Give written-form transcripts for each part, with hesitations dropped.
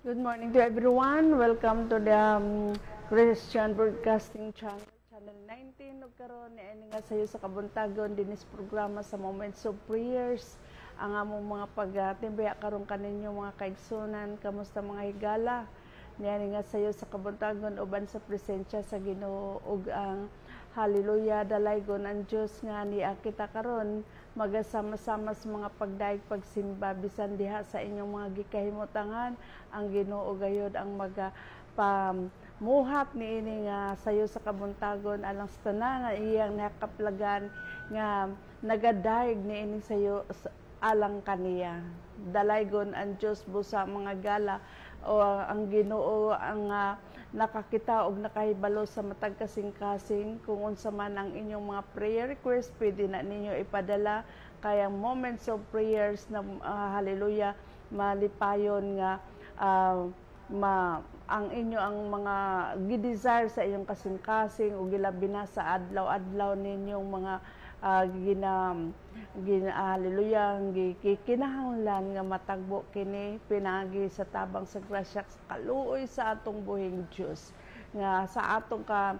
Good morning to everyone. Welcome to the Christian Broadcasting Channel, Channel 19. Ug karon ni nga sayo sa kabuntagon dinis programa sa Moments of Prayers. Ang among mga pagtimbaya karon kaninyo mga kaigsunan, kamusta mga higala? Niani nga sayo sa kabuntagon uban sa presensya sa Ginoo ug ang hallelujah dalaygon ang Dios nga niya kita karon magasama-sama sa mga pagdaig pagsimba bisan diha sa inyong mga gikahimutangan ang Ginoo gayod ang pamuhat niini nga sayo sa kabuntagon alang sa tanan nga iyang nakaplagan nga nagadaig niini sayo alang kaniya. Dalaygon ang Dios busa mga gala o ang Ginoo ang nakakita og nakahibalo sa matag kasing-kasing kung unsa man ang inyong mga prayer request pwede na ninyo ipadala kay ang Moments of Prayers na hallelujah malipayon nga ang inyo ang mga gidesire sa inyong kasing-kasing o gilabi na sa adlaw-adlaw ninyong mga hallelujah kinahanglan nga matagbo kini pinagi sa tabang sa grasya sa kaluoy sa atong buhing Dios nga sa atong nga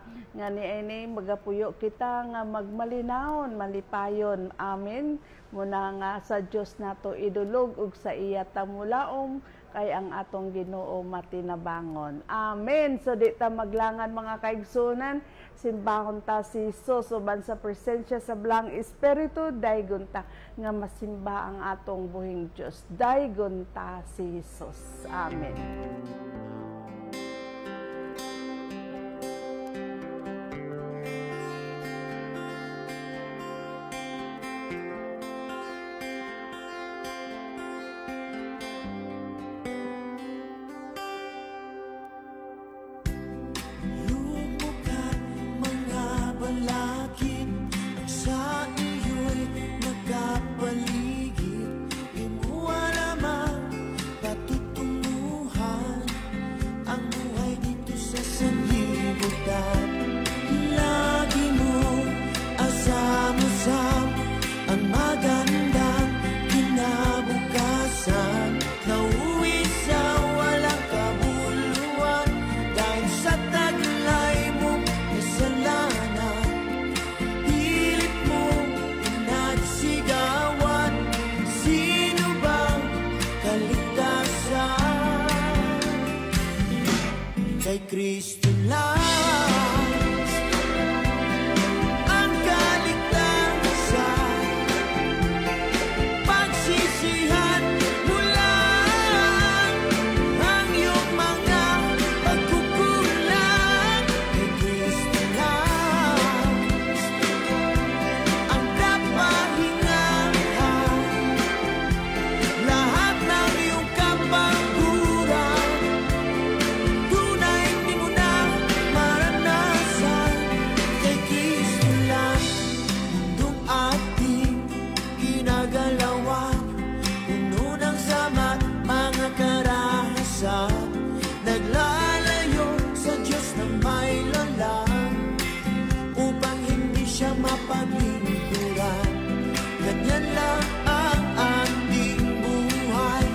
niini magapuyo kita nga magmalinawon malipayon amen muna nga sa Dios nato idulog ug sa iya ta mulaom kay ang atong Ginoo matinabangon. Amen. So di ta maglangan mga kaigsunan, simbahon ta si Jesus uban sa presensya sa Blang Espiritu, daygon ta nga masimba ang atong buhing Dios. Daygon ta si Jesus. Amen. Kay Kristo lang ang kaligtasan, pagsisihan mo lang ang iyong mga pagkukulang. Kay Kristo lang ang kapahingahan, lahat ng iyong kapaguran naglalayo sa Diyos na may lalang upang hindi siya mapaglingkuran. Ganyan lang ang ating buhay,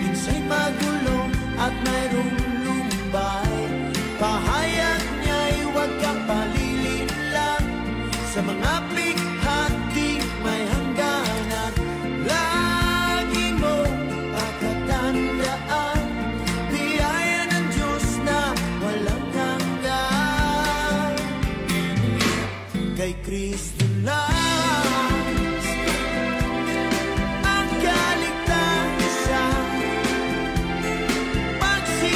minsa'y magulo at mayroong lumbay. Pahayag niya'y huwag kang palilinlang sa mga pighati may hangganan. Lagi mo pakatandaan kay Kristo lang ang kaligtasan, pagsisihan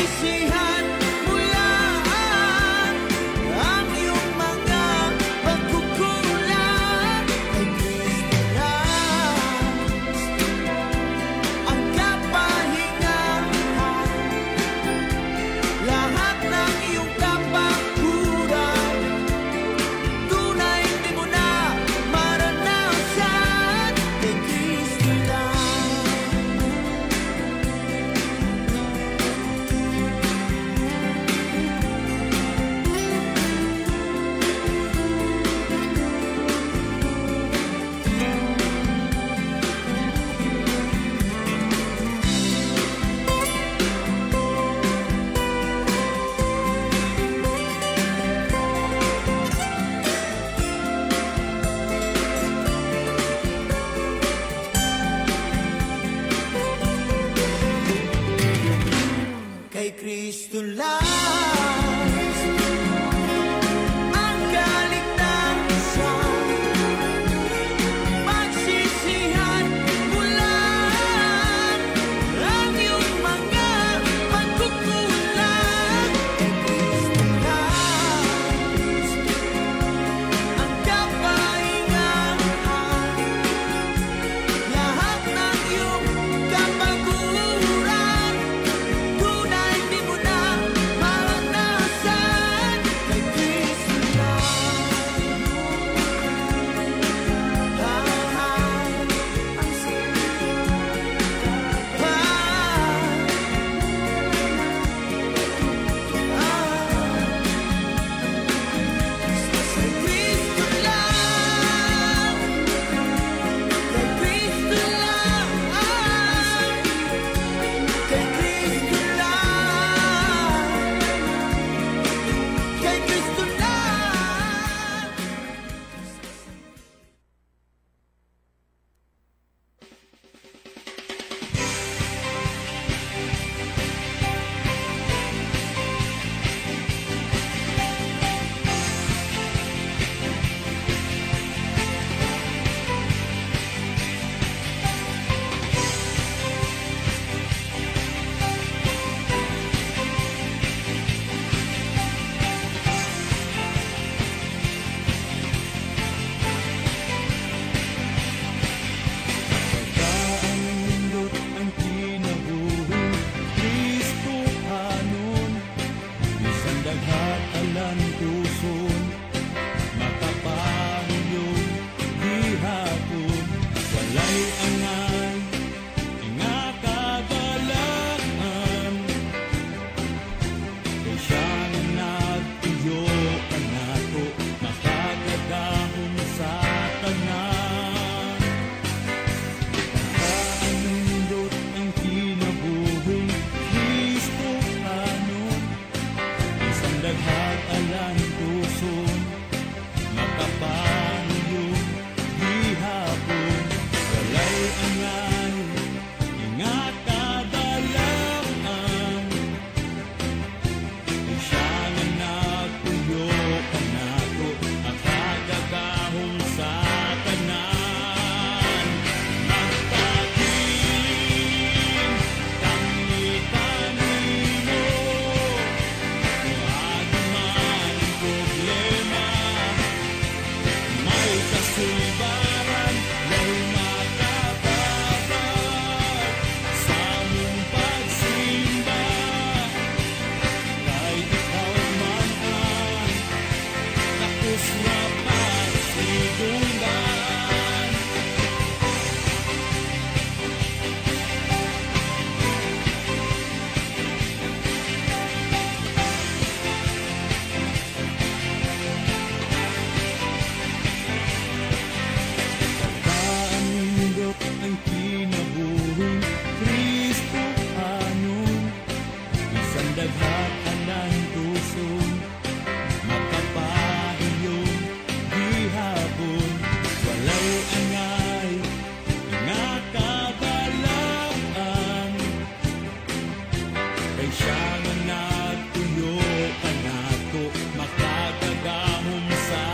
siya nga nagtuyo kanato makakagahom sa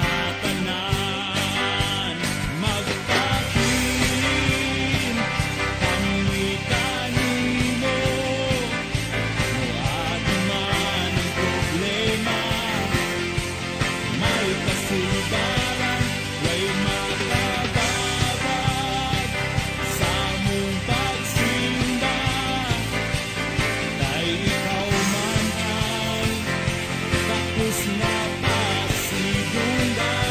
tanan. Magpakin kami kanimo, muagi man ang problema, may kasulbaran, way makababag sa mong pagsimba. Dahil ikaw man ang kapos na pasidunggan.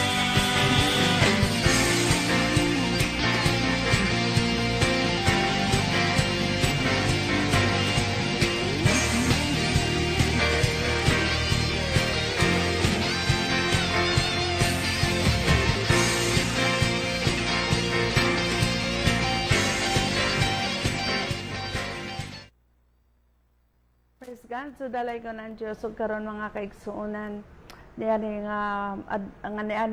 Praise God, so dalay ko ng Diyos, ug karon mga kaigsuonan, niani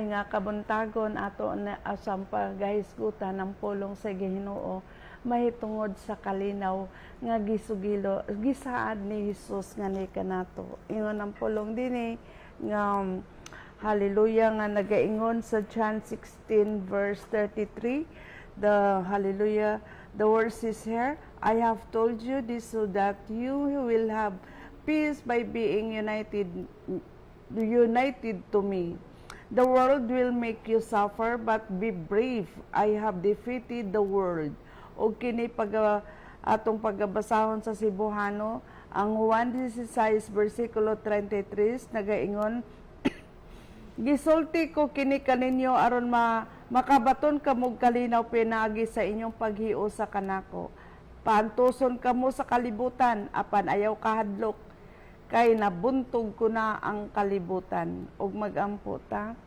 nga kabuntagon ato na asang paghisgutan ng pulong sa Ginoo mahitungod sa kalinaw nga gisugilo gisaad ni Hesus nga ni kanato. Ingon ang pulong dinhi nga hallelujah nga nagaingon sa John 16 verse 33, the hallelujah, the words is here, I have told you this so that you will have peace by being united to me. The world will make you suffer, but be brave. I have defeated the world. O kini atong pagbasahon sa Cebuano, ang Juan 16 versikulo 33 nagaingon, gisulti ko kini kaninyo aron makabaton kamog kalinaw pinagi sa inyong paghio sa kanako. Paantuson kamo sa kalibutan, apan ayaw kahadlok, kay nabuntog ko na ang kalibutan. Og magampo ta.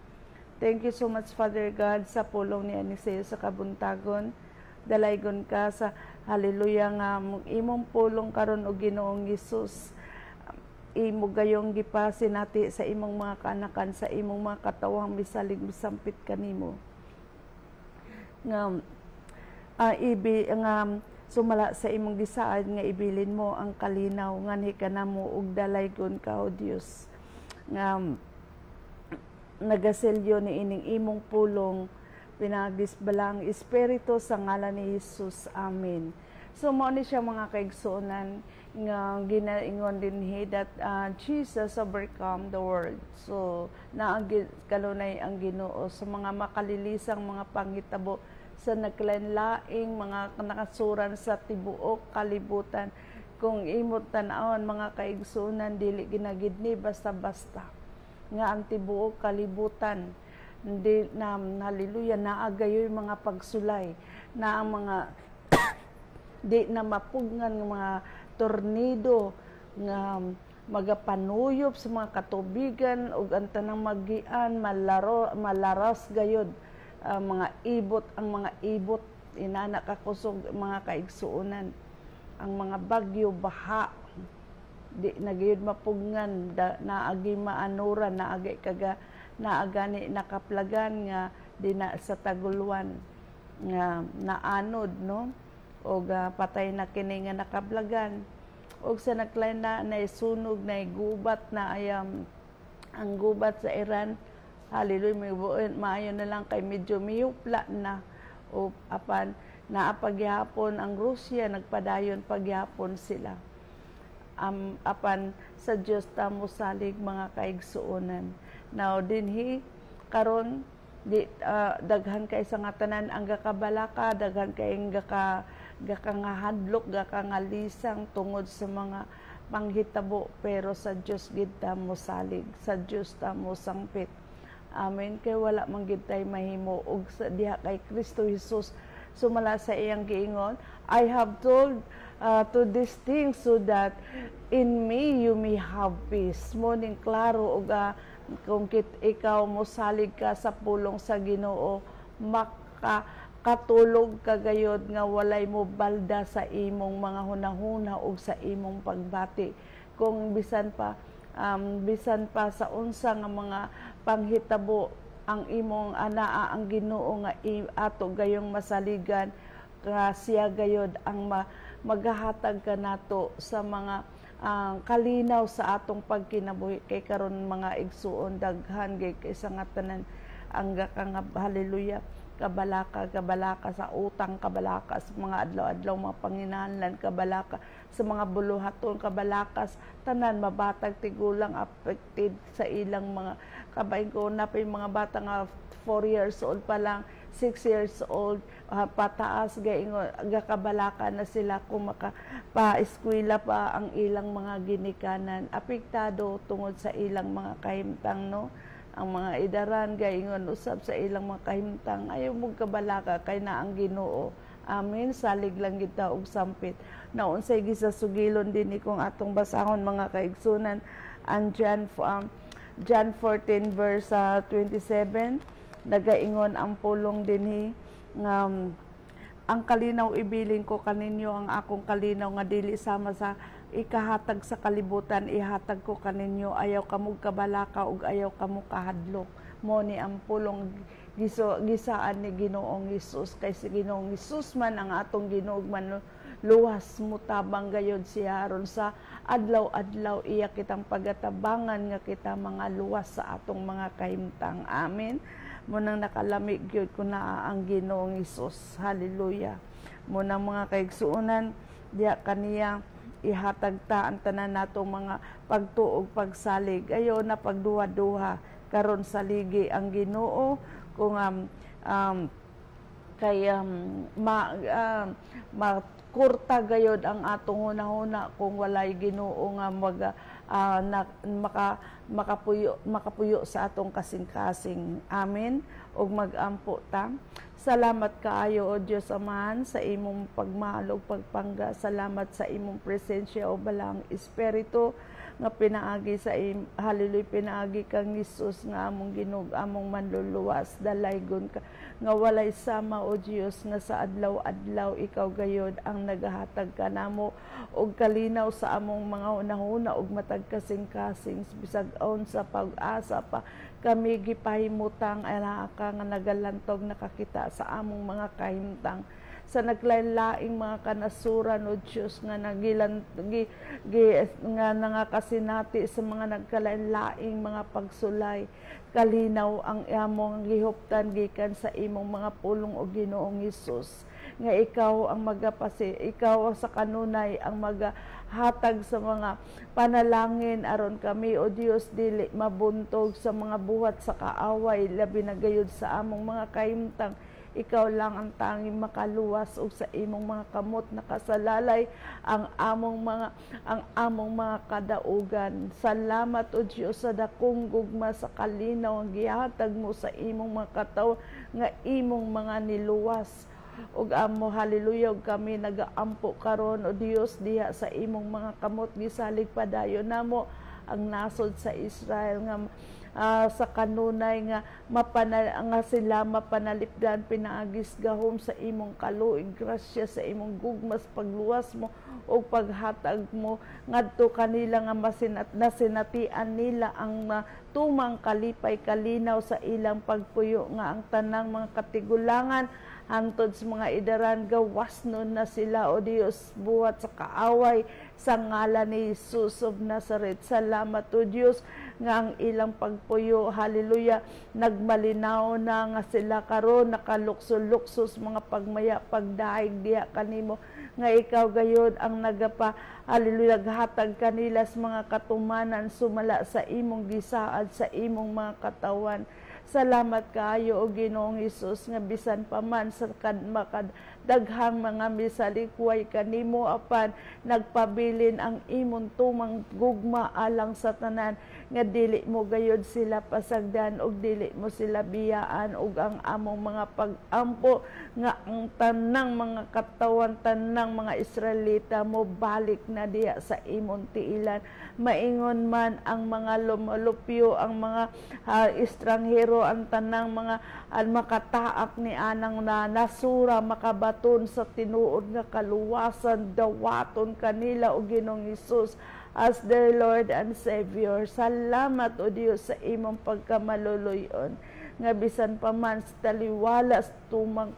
Thank you so much, Father God, sa pulong ni Aniseo sa kabuntagon. Dalaygon ka sa hallelujah nga imong pulong karon og Ginoong Hesus. Imo gayong gipasin nati sa imong mga kanakan, sa imong mga katawang misalig misampit kanimo. Nga sumala sa imong gisaad nga ibilin mo ang kalinaw nga ni kanamo ug dalaygon ka o Dios nga nagaselyo ni ining imong pulong pinagdisbalang espiritu sa ngalan ni Hesus. Amen. So mao ni siya mga kaigsuonan nga ginaingon dinhi that Jesus overcome the world. So naagi kanunay ang Ginoo sa mga makalilisang mga panghitabo sa naglain-laing mga nakasuran sa tibuok kalibutan. Kung imot tan-awon mga kaigsuonan, dili ginagid ni basta-basta nga ang tibuok kalibutan di na hallelujah naagayoy mga pagsulay na ang mga di na mapugnan ng mga tornado nga magapanuyop sa mga katubigan ug ang tanang magian malaras gayod mga ibot inana kakusog mga kaigsuonan, ang mga bagyo baha di nagayud mapugnan naagi maanuran naagani nakaplagan nga di na sa taguluan nga naanod no og patay na kini nga nakablagan og sa naglain na naisunog na gubat na ayam ang gubat sa Iran. Hallelujah, maayo na lang kay medyo miyupla na o apan naapagyapon ang Russia, nagpadayon pagyapon sila. Apan sa Dios ta mo salig mga kaigsuonan. Now dinhi karon di daghan kay sa nga tanan ang gakabalaka, daghan kay gakangahadlok, gakangalisang tungod sa mga panghitabo, pero sa Dios gid ta mo salig, sa Dios ta mo sangpit. Amen. Kay wala man gid tay mahimo og sa diha kay Kristo Jesus sumala sa iyang giingon, I have told to these things so that in me you may have peace. Moning klaro og kung ikaw mo salig ka sa pulong sa Ginoo, makatulog ka gayod nga walay mo balda sa imong mga hunahuna ug sa imong pagbati. Kung bisan pa sa unsa nga mga panghitabo ang imong anaa ang Ginoo nga ato gayong masaligan, siya gayod ang maghahatag kanato sa mga kalinaw sa atong pagkinabuhi kay karon mga igsuon daghan gay kaysa nga tanan ang haleluya kabalaka sa utang, kabalaka sa mga adlaw-adlaw mga panginahanglan, kabalaka sa mga buluhaton, kabalaka tanan mabatag tigulang affected sa ilang mga kabayin ko na pa mga bata nga 4 years old pa lang, 6 years old pataas gaingon gakabalaka na sila kung maka-eskwela pa ang ilang mga ginikanan, apektado tungod sa ilang mga kahimtang no. Ang mga idaran gaingon usab sa ilang mga kahimtang ayaw mong kabalaka kay na ang Ginoo. Amen. Salig lang kita og sampit. Na unsay gisasugilon din kung atong basahon mga kaigsunan ang John 14 verse 27 nagaingon ang pulong dinhi nga ang kalinaw ibilin ko kaninyo ang akong kalinaw nga dili sama sa ikahatag sa kalibutan ihatag ko kaninyo ayaw kamo kabalaka ug ayaw kamo kahadlok mo ni ang pulong gisaan ni Ginoong Hesus kay si Ginoong Hesus man ang atong Ginoo man luwas mo tabang gayod siya aron sa adlaw-adlaw iya kitang pagatabangan nga kita mga luwas sa atong mga kahimtang. Amen. Munang nakalami gyud ko na ang Ginoong Hesus. Hallelujah. Munang mga kaigsuonan diya kaniya ihatag ta ang tanan natong mga pagtuog pagsalig ayo na pagduha-duha karon sa ligi ang Ginoo kung makurta gayod ang atong hunahuna kung walay Ginoo nga makapuyo sa atong kasing-kasing. Amen. Ug magampo ta. Salamat kaayo o Dios Amahan sa imong pagmahal ug pagpangga. Salamat sa imong presensya o balang espiritu nga pinaagi sa hallelujah pinaagi kang Hesus nga among Ginoo among manluluwas dalaygon ka nga walay sama o Dios nga sa adlaw-adlaw ikaw gayod ang nagahatag kanamo og kalinaw sa among mga hunahuna ug matag kasing-kasing bisag on sa pag-asa pa kami gipahimutang ana ka nga nagalantog nakakita sa among mga kahimtang sa naglain-laing mga kanasuran o Diyos nga nga nangakasinati sa mga nagkalain-laing mga pagsulay kalinaw ang among gihuptan gikan sa imong mga pulong o Ginoong Hesus nga ikaw ang ikaw sa kanunay ang magahatag sa mga panalangin aron kami o Dios dili mabuntog sa mga buhat sa kaaway labi na gayud sa among mga kahimtang. Ikaw lang ang tanging makaluwas og sa imong mga kamot na kasalalay ang among mga kadaugan. Salamat o Dios sa dakong gugma sa kalinaw ang gihatag mo sa imong mga katawo nga imong mga niluwas. Ug amo hallelujah kami nagaampo karon o Dios diha sa imong mga kamot gisalig padayon namo ang nasod sa Israel nga sa kanunay nga sila mapanalipdan pinaagis gahom sa imong kaluig grasya sa imong gugmas pagluwas mo o paghatag mo ngadto kanila nga nasinatian nila ang tumang kalipay kalinaw sa ilang pagpuyo nga ang tanang mga katigulangan hantod sa mga idaran gawas nun na sila o Dios buhat sa kaaway sa ngalan ni Jesus of Nazareth. Salamat o Dios nga ang ilang pagpuyo hallelujah nagmalinaw na nga sila karon nakalukso-luksos mga pagmaya pagdaig diha kanimo nga ikaw gayod ang hallelujah naghatag kanila sa mga katumanan sumala sa imong gisaad sa imong mga katawan. Salamat kaayo o Ginoong Hesus nga bisan pa man sa makadaghang mga misalikway kanimo apan nagpabilin ang imong tumang gugma alang sa tanan nga dili mo gayod sila pasagdan og dili mo sila biyaan og ang among mga pag-ampo nga ang tanang mga katawan tanang mga Israelita mo balik na diha sa imong tiilan maingon man ang mga lumulupyo ang mga estranghero ang tanang mga makataak ni anang na nasura makabaton sa tinuod nga kaluwasan dawaton kanila o Ginoong Hesus as their Lord and Savior. Salamat o Dios sa imong pagkamaluluyon. nga bisan pa man sa taliwala tumang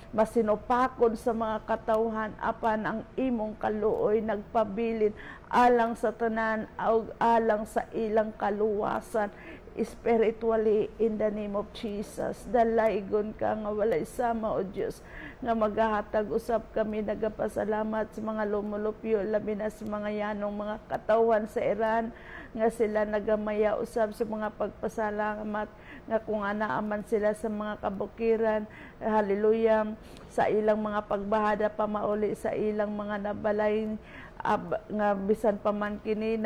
masinopakon sa mga katawhan apan ang imong kaluoy nagpabilin alang sa tanan ug alang sa ilang kaluwasan spiritually in the name of Jesus. Dalaygon ka nga walay sama o Dios nga maghahatag usab kami nagapasalamat sa mga lumulupyo labi na sa mga yanong mga katawan sa Iran nga sila nagamaya usab sa mga pagpasalamat nga kung anaaman sila sa mga kabukiran, hallelujah, sa ilang mga pagbahada pamauli sa ilang mga nabalay nga bisan pa man kini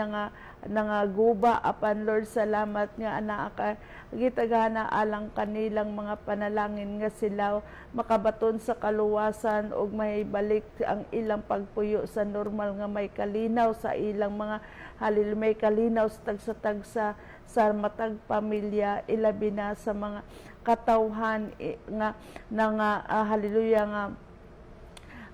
guba apan Lord salamat nga anaa gitagana alang kanilang mga panalangin nga sila makabaton sa kaluwasan ug may balik ang ilang pagpuyo sa normal nga may kalinaw sa ilang mga halil may kalinaw sa tagsa sa matag pamilya ilabi na sa mga katawhan hallelujah nga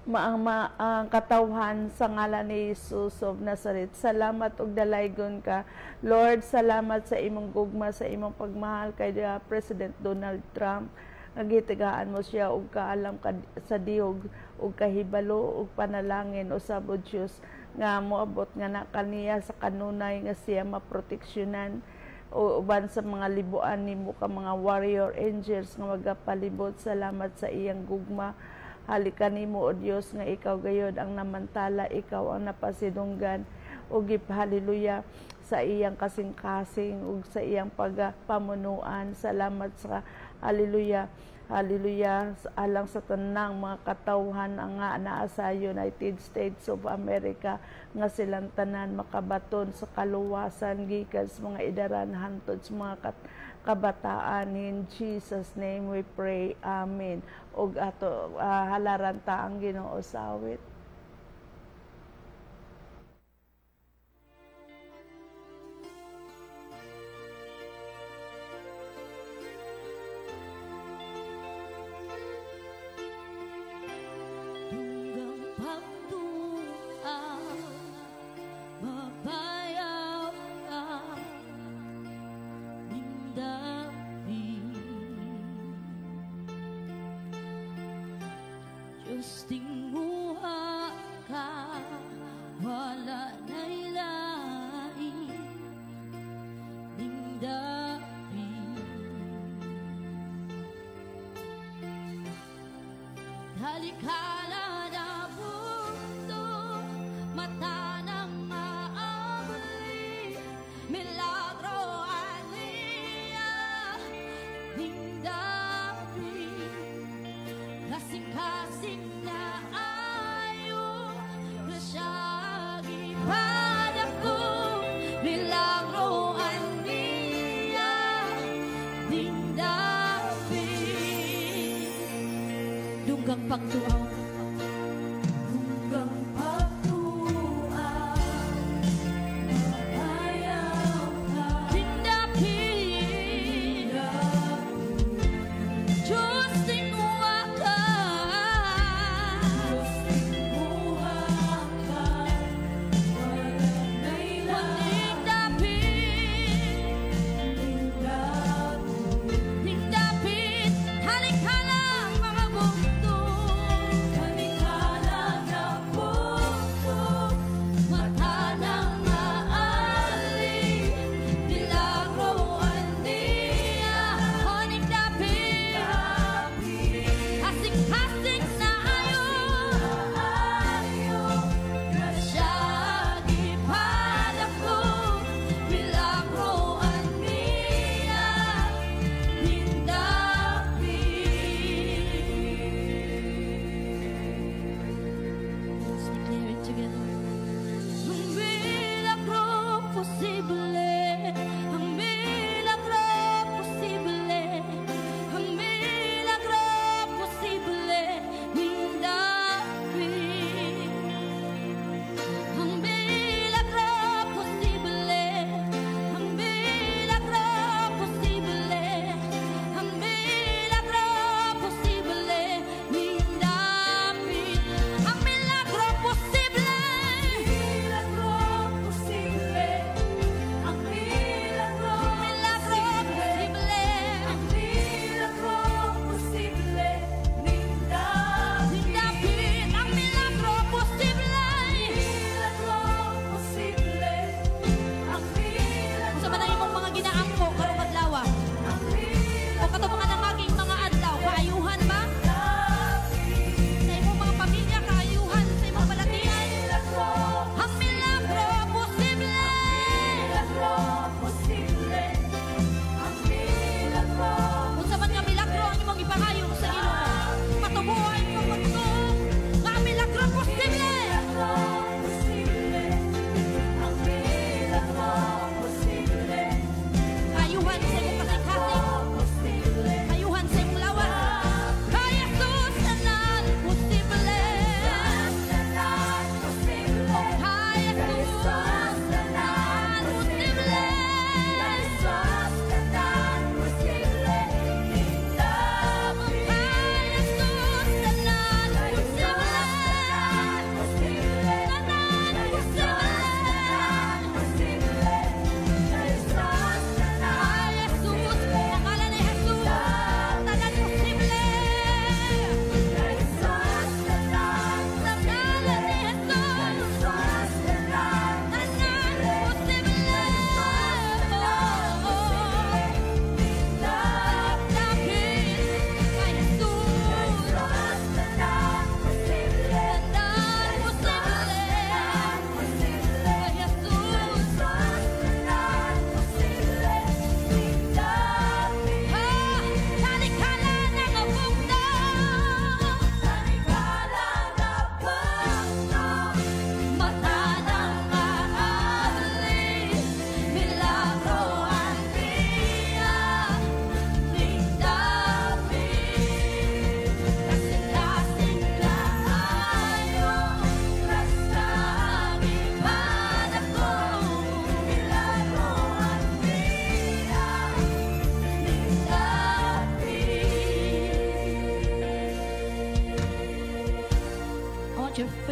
ang katawhan sa ngalan ni Jesus of Nazareth. Salamat og dalaygon ka. Lord, salamat sa imong gugma, sa imong pagmahal kay President Donald Trump. Nagitigaan mo siya og kaalam sa diog og kahibalo og panalangin usab o Dios nga moabot nga na kaniya sa kanunay nga siya maproteksyonan o uban sa mga libuan nimo ka mga warrior angels nga magapalibot. Salamat sa iyang gugma. Halika nimo o Dios nga ikaw gayod ang namantala, ikaw ang napasidunggan ug hallelujah sa iyang kasing-kasing ug sa iyang pagpamunuan. Salamat sa hallelujah alang sa tanang mga katawhan nga naa sa United States of America nga silang tanan makabaton sa kaluwasan gikan sa mga idaran hantod sa mga kabataan. In Jesus name we pray, amen. Og ato halaran ta ang Ginoo sa awit. Tinguha ka, wala na'y lain, ningdapi. Dalikala na mundo, mata ng maabli, milagro alia, ningdapi. Kasing-kasing na ayo na siya ipadaku milagroan niya dingdapi dunggang pagtuaw Halikala mga mundo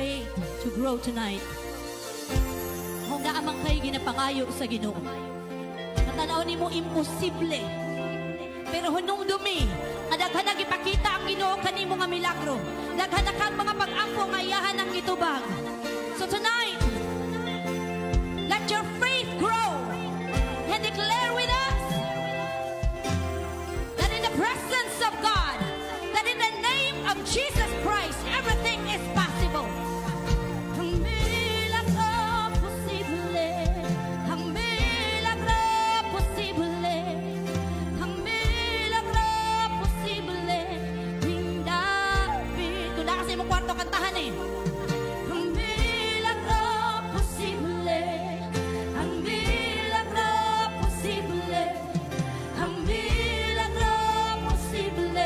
faith to grow tonight. Kung naamang kayo ginapangayo sa Ginoo, matanaw ni mo imposible. Pero hunong dumi, adaghan na ipakita ang Ginoo kanimo nga milagro. Daghan na kang mga pag-ampo nga iyahan ang gitubag. So tonight, let your faith grow and declare with us that in the presence of God, that in the name of Jesus Christ, everything is possible. Ang milagro posible, ang milagro posible, ang milagro posible. Hindi tunda kasi mo kwarto kantahan eh. Ang milagro posible, ang milagro posible, ang milagro posible.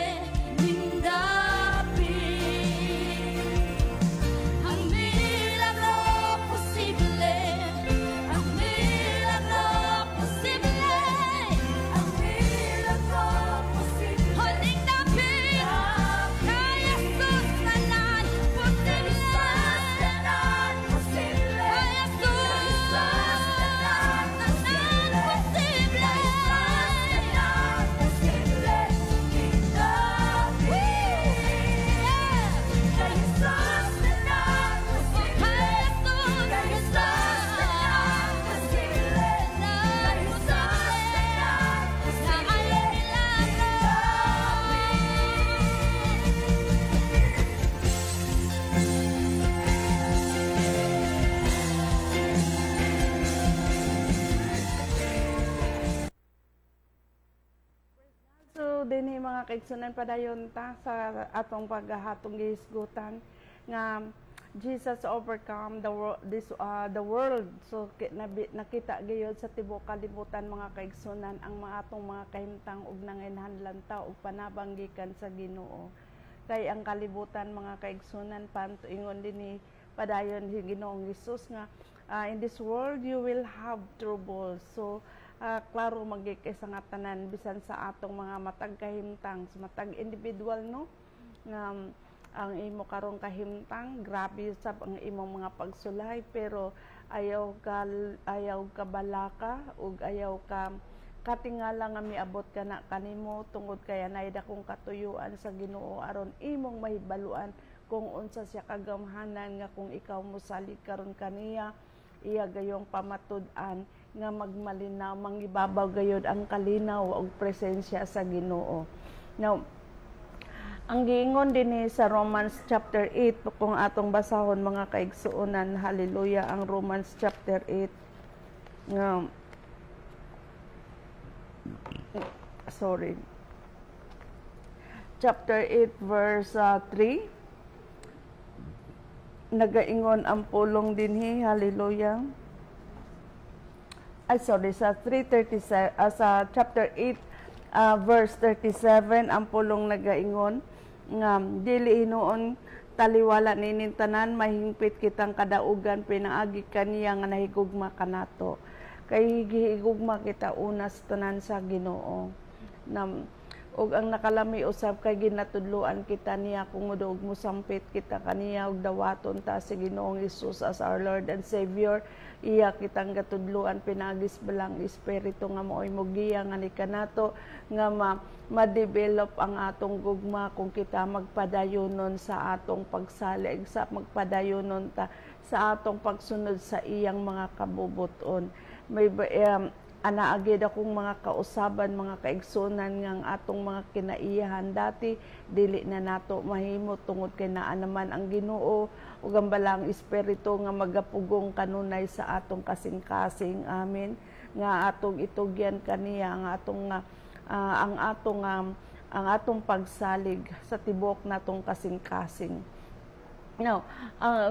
Dinhi mga kaigsunan padayon ta sa atong paghahatong gihisgutan nga Jesus overcome the world. So nakita gayud sa tibuok kalibutan mga kaigsunan ang mga atong mga kahimtang ug nanginahanglan ta ug panabang gikan sa Ginoo. Kay ang kalibutan mga kaigsunan pantuingon dinhi padayon si Ginoong Hesus nga in this world you will have trouble. So klaro magikis nga tanan bisan sa atong mga matag kahimtang, sa matag individual no nga ang imo karong kahimtang grabe sab ang imong mga pagsulay pero ayaw ka balaka ug ayaw ka katingala nga miabot ka na kanimo tungod kaya nay dakong katuyuan sa Ginoo aron imong mahibaluan kung unsa siya kagamhanan nga kung ikaw mosalig karon kaniya iya gayong pamatud-an nga magmalinaw, mangibabaw gayud ang kalinaw ug presensya sa Ginoo. Now, ang giingon dinhi sa Romans chapter 8 kung atong basahon mga kaigsuonan, hallelujah, ang Romans chapter 8 nga chapter 8 verse 3 nagaingon ang pulong dinhi, hallelujah. Sa 3:37 sa chapter 8 verse 37 ang pulong nagaingon nga dili hinuon taliwala ninin tanan mahingpit kitang kadaugan pinaagi kaniya nga nahigugma kanato kay gihigugma kita unas tanan sa Ginoo ug ang nakalami usab kay ginatudloan kita niya kung mudog mo sampit kita kaniya ug dawaton ta si Ginoong Hesus as our Lord and Savior. Iya kitang gatudloan pinagis balang espiritu nga maoy mogiya nga ni kanato nga ma-develop ang atong gugma kung kita magpadayonon sa atong pagsalig sa magpadayonon ta sa atong pagsunod sa iyang mga kabubuton. May anaagid akong mga kausaban, mga kaigsunan nga ang atong mga kinaiyahan dati dili na nato mahimo tungod kay naa naman ang Ginoo ug ang balang espiritu nga magapugong kanunay sa atong kasing-kasing. Amen. Nga atong itugyan kaniya ang atong pagsalig sa tibok natong kasing-kasing. Now,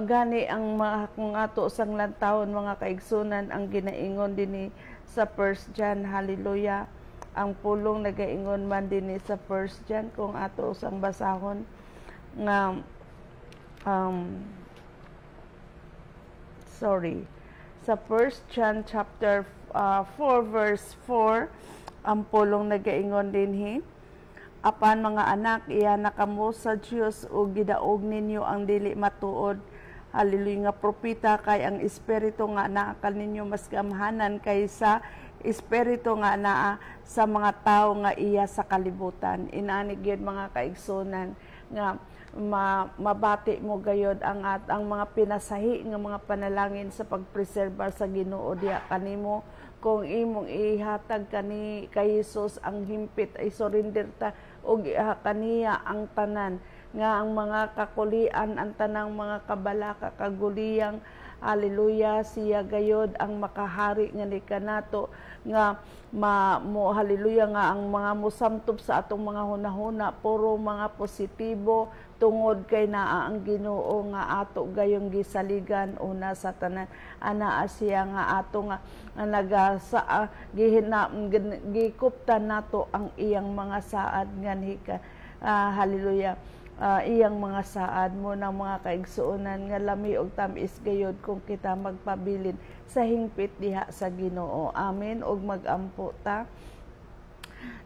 gani ang kung ato sang lantawon mga kaigsunan ang ginaingon dinhi sa 1 John, hallelujah. Ang pulong nagaingon man dinhi sa 1 John kung ato sang basahon nga sa 1 John chapter 4 verse 4 ang pulong nagaingon dinhi. Apan mga anak, iya na kamo sa Dios ug gidaog ninyo ang dili matuod hallelujah nga propeta, kay ang espiritu nga naa kaninyo mas gamhanan kaysa espiritu nga naa sa mga tao nga iya sa kalibutan. Inani gyud mga kaigsunan nga mabati mo gayod ang mga pinasahi nga mga panalangin sa pagpreserbar sa Ginoo diha kanimo. Kung imong ihatag kay Jesus ang himpit, ay surrender ta og kaniya ang tanan nga ang mga kakulian, ang tanang mga kabalaka kaguliyang, hallelujah, siya gayod ang makahari nga ni kanato nga hallelujah, nga ang mga musamtop sa atong mga hunahuna puro mga positibo tungod kay naa ang Ginoo nga ato gayong gisaligan una sa tanan. Ana siya nga ato nga gikuptan nato ang iyang mga saad nga hallelujah, iyang mga saad mo ng mga kaigsuonan nga lami og tamis gayod kung kita magpabilin sa hingpit diha sa Ginoo. Amen. Og magampo ta.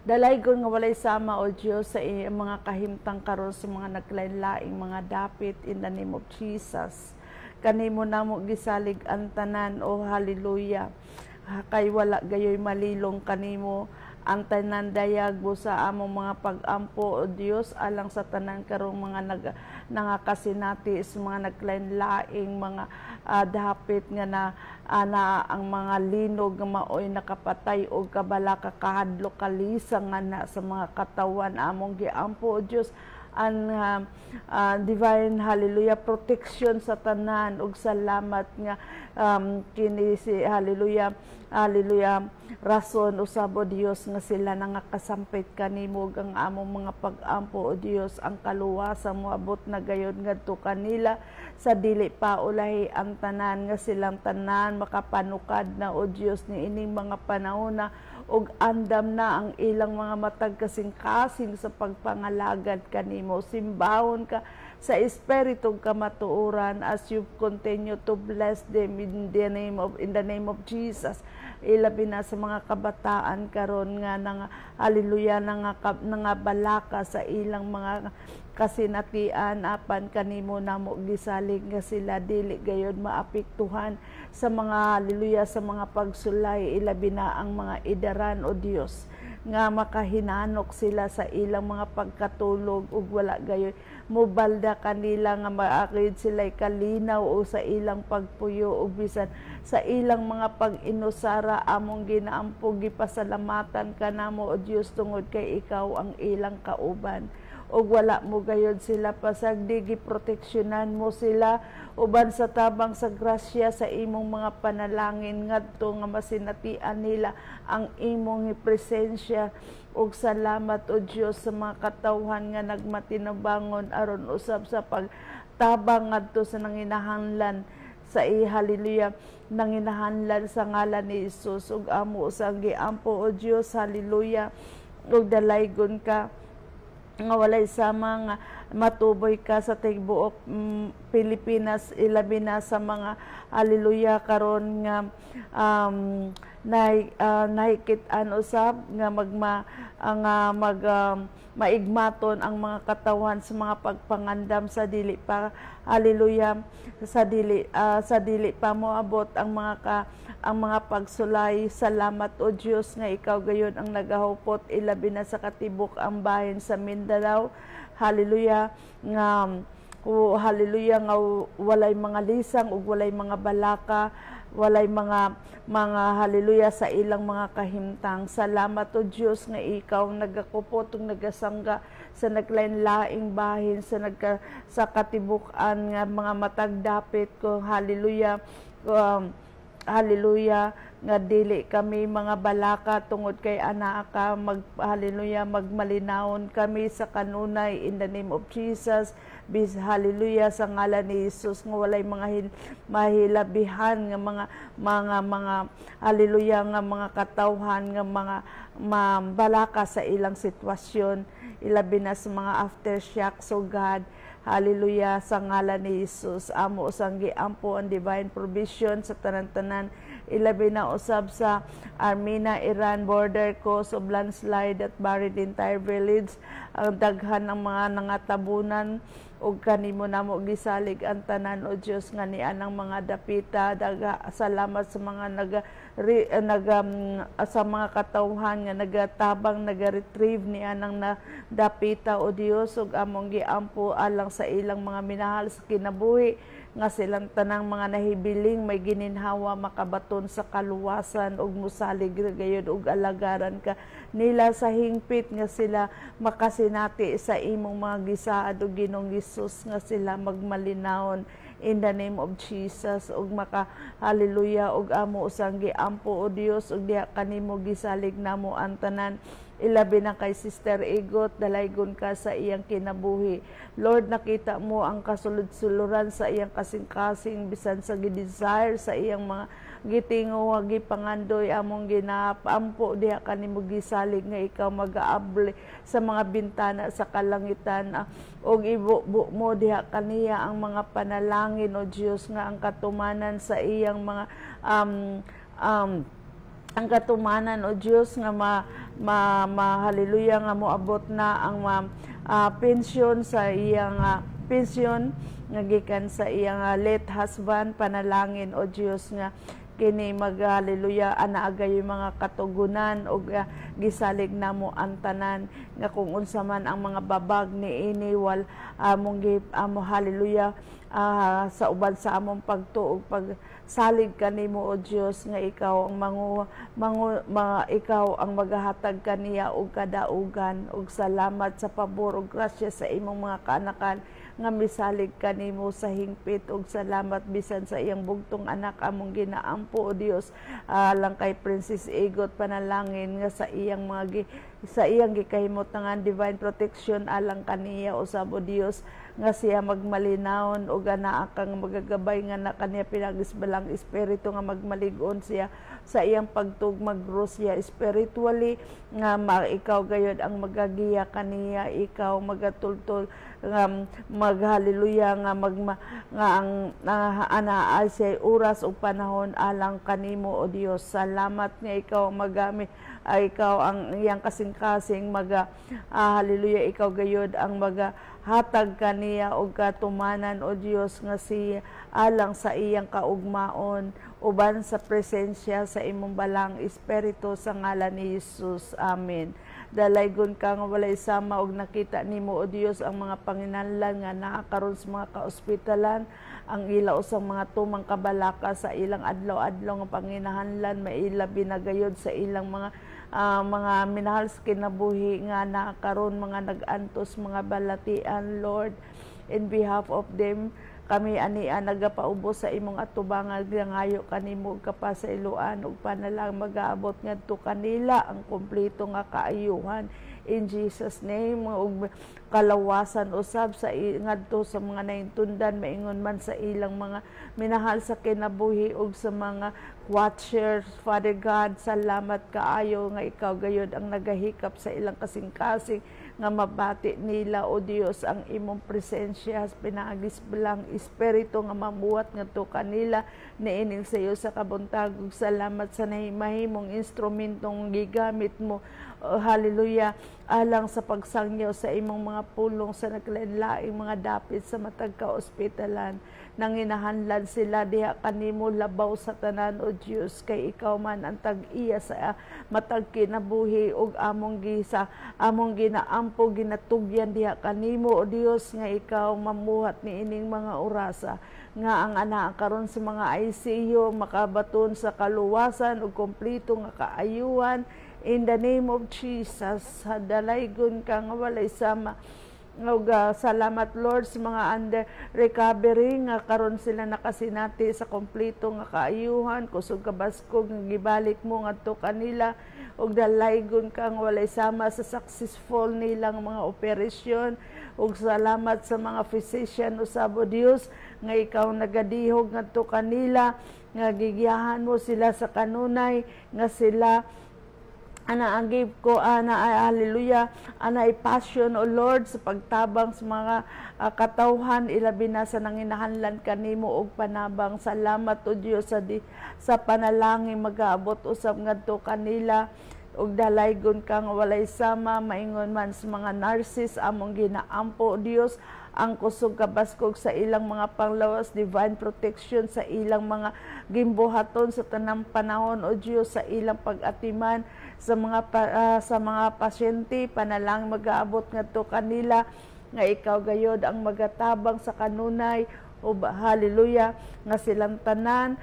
Dalaygon nga walay sama o Dios sa mga kahimtang karon sa mga naglain-laing mga dapit in the name of Jesus. Kanimo namo gisalig ang tanan, o hallelujah. Kay wala gayoy malilong kanimo ang tanan dayag sa among mga pag-ampo o Dios alang sa tanan karong mga nangakasinati sa mga naglain-laing mga dapit nga ang mga linog nga maoy nakapatay o kabalaka kahadlo kalisang nga sa mga katawan among giampo o Dios ang divine hallelujah protection sa tanan ug salamat nga kini si hallelujah rason usab o Dios nga sila nangakasampit kanimo ang among mga pag-ampo o Dios ang kaluwasan mo abot na gayud ngadto kanila sa dili pa ulahi ang tanan nga silang tanan makapanukad na o Dios ni ining mga panahon na ug andam na ang ilang mga matag kasing-kasing sa pagpangalagad kanimo. Simbahon ka sa espiritu kamatuoran as you continue to bless them in the name of Jesus. Ilabi na sa mga kabataan karon nga hallelujah nangabalaka sa ilang mga kasinatian apan kanimo namo gisalig nga sila dili gayud maapektuhan sa mga hallelujah sa mga pagsulay. Ilabi na ang mga idaran o Dios nga makahinanok sila sa ilang mga pagkatulog ug wala gayoy mobalda kanila nga maakid sila kalinaw o sa ilang pagpuyo ug bisan sa ilang mga pag-inusara among ginaampo gipasalamatan kanamo o Dios tungod kay ikaw ang ilang kauban. Og wala mo gayod sila pasagdi giproteksyonan mo sila uban sa tabang sa grasya sa imong mga panalangin ngadto nga masinatian nila ang imong presensya. Og salamat o Dios sa mga katawhan nga nagmatinabangon aron usab sa pagtabang ngadto sa nanginahanglan sa hallelujah nanginahanglan sa ngalan ni Jesus ug amo usang giampo o Dios hallelujah ug dalaygon ka nga walay sama nga matuboy ka sa tigbuok Pilipinas ilabi na sa mga hallelujah karon nga nahikitan usab nga maigmaton ang mga katawan sa mga pagpangandam sa dili pa hallelujah sa dili pa moabot ang mga pagsulay. Salamat o Dios nga ikaw gayon ang nagahupot ilabi na sa katibok ang bahin sa Mindanao hallelujah nga walay mga lisang ug walay mga balaka walay mga hallelujah sa ilang mga kahimtang. Salamat o Dios nga ikaw nagakupot ug nagasangga sa naglain-laing bahin sa katibukan nga mga matagdapit ko hallelujah hallelujah nga dili kami mga balaka tungod kay ana ka hallelujah magmalinawon kami sa kanunay in the name of Jesus. Hallelujah sa ngalan ni Jesus nga walay mga mahilabihan nga mga hallelujah nga mga katawhan nga mga balaka sa ilang sitwasyon ilabi na sa mga aftershocks o God hallelujah sa ngalan ni Jesus. Amo usang giampo ang divine provision sa tanan-tanan ilabi na usab sa Armenia Iran border cause of landslide that buried the entire village ang daghan ng mga nangatabunan ug kanimo namo gisalig ang tanan o Dios nga nianang mga dapita. Salamat sa mga sa mga katawhan nga nagatabang nagaretrieve nianang na dapita o Dios, ug among giampo alang sa ilang mga minahal sa kinabuhi nga silang tanang mga nahibiling may gininhawa makabaton sa kaluwasan ug musalig gayud ug alagaran ka nila sa hingpit nga sila makasinati sa imong mga gisaad ug Ginoong Hesus nga sila magmalinawon in the name of Jesus ug maka hallelujah ug amo usang giampo o Dios ug diha kanimo gisalig namo ang tanan. Ilabi na kay Sister Igot, dalaygon ka sa iyang kinabuhi. Lord, nakita mo ang kasulod-suluran sa iyang kasing-kasing bisan sa gidesire sa iyang mga gitingo gipangandoy among ginapampo diha kanimo gisalig nga ikaw mag-aable sa mga bintana sa kalangitan og ibubo mo diha kaniya ang mga panalangin o Dios nga ang katumanan sa iyang mga ang katumanan o Dios nga hallelujah nga moabot na ang pensyon sa iyang pensyon nga gikan sa iyang late husband. Panalangin o Dios nga kini mag-hallelujah anaagay yung mga katugunan o gisalig namo ang tanan nga kung unsa man ang mga babag ni iniwal amo hallelujah sa uban sa among pagtuog pagsalig kanimo o Dios nga ikaw ang ikaw ang magahatag kaniya og kadaugan ug salamat sa pabor ug grasya sa imong mga kaanakan nga misalig kanimo sa hingpit ug salamat bisan sa iyang bugtong anak among ginaampo o Dios lang kay Princess Igot. Panalangin nga sa iyang gikahimot nga divine protection alang kaniya usab o Dios nga siya magmalinawon ug anaa kang magagabay nga na kaniya pinagisbalang espiritu nga magmaligon siya sa iyang pagtugmagro siya spiritually nga ikaw gayud ang magagiya kaniya, ikaw magatultol maghallelujah nga ang anaay sa oras ug panahon alang kanimo o Dios. Salamat nga ikaw magamit ikaw ang iyang kasing-kasing hallelujah ikaw gayud ang hatag kaniya og katumanan o Dios nga si alang sa iyang kaugmaon uban sa presensya sa imong balang espiritu sa ngalan ni Jesus. Amen. Dalaygon ka nga walay sama og nakita nimo o Dios ang mga panginahanglan nga naa karon sa mga kaospitalan, ang ila usang mga tumang kabalaka sa ilang adlaw-adlaw nga panginahanglan mailabi na gayud sa ilang mga minahal sa kinabuhi nga nakaroon mga nag-antos mga balatian. Lord, in behalf of them kami ania nagapaubos sa imong atubangan ngayo kanimo kapasailoan ug panalang magaabot ngadto kanila ang kumpleto nga kaayuhan in Jesus name ug kalawasan usab sa ngadto sa mga naintundan maingon man sa ilang mga minahal sa kinabuhi ug sa mga watchers. Father God, salamat kaayo nga ikaw gayud ang nagahikap sa ilang kasing-kasing nga mabati nila o Dios ang imong presensya pinaagis bilang espiritu nga mamuhat ngadto kanila niining sa iyo sa kabuntag. Salamat sa mahimong instrumentong gigamit mo hallelujah alang sa pagsangyaw sa imong mga pulong sa naglain-laing mga dapit sa matag ka-ospitalan. Nanginahanglan sila diha kanimo labaw sa tanan o Dios kay ikaw man ang tag-iya sa matag kinabuhi ug among ginaampo ginatugyan diha kanimo o Dios nga ikaw mamuhat niining mga orasa nga ang ana karon sa mga ICU makabaton sa kaluwasan ug kompleto nga kaayuhan in the name of Jesus. Dalaygon ka nga walay sama ug salamat Lord sa mga under recovery nga karon sila nakasinati sa kompleto nga kaayuhan kusog kabaskog nga gibalik mo ngadto kanila ug dalaygon kang walay sama sa successful nilang mga operasyon ug salamat sa mga physician usab o Dios nga ikaw nagadihog ngadto kanila nga gigiyahan mo sila sa kanunay nga sila agib ko hallelujah passion o Lord sa pagtabang sa mga katawhan ilabi na sa nanginahanglan kanimo og panabang. Salamat o Dios sa panalangin magaabot usab ngadto kanila ug dalaygon kang walay sama maingon man sa mga nurses among ginaampo Dios ang kusog kabaskog sa ilang mga panglawas, divine protection sa ilang mga gimbuhaton sa tanang panahon, o Diyos, sa ilang pag-atiman sa mga pasyente, panalangin mag-aabot ngadto kanila nga ikaw gayod ang magatabang sa kanunay, o hallelujah, nga silang tanan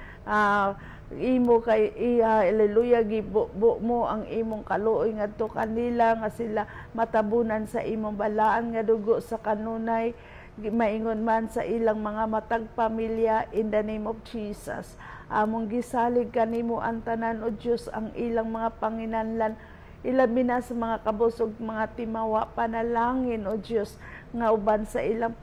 imo kay hallelujah, gibubo mo ang imong kaluoy ngadto kanila, nga sila matabunan sa imong balaan nga dugo sa kanunay, maingon man sa ilang mga matag pamilya, in the name of Jesus. Among gisalig kanimo ang tanan, o Diyos, ang ilang mga panginanlan, ilabi na sa mga kabusog, mga timawa, panalangin, o Diyos, nga uban sa ilang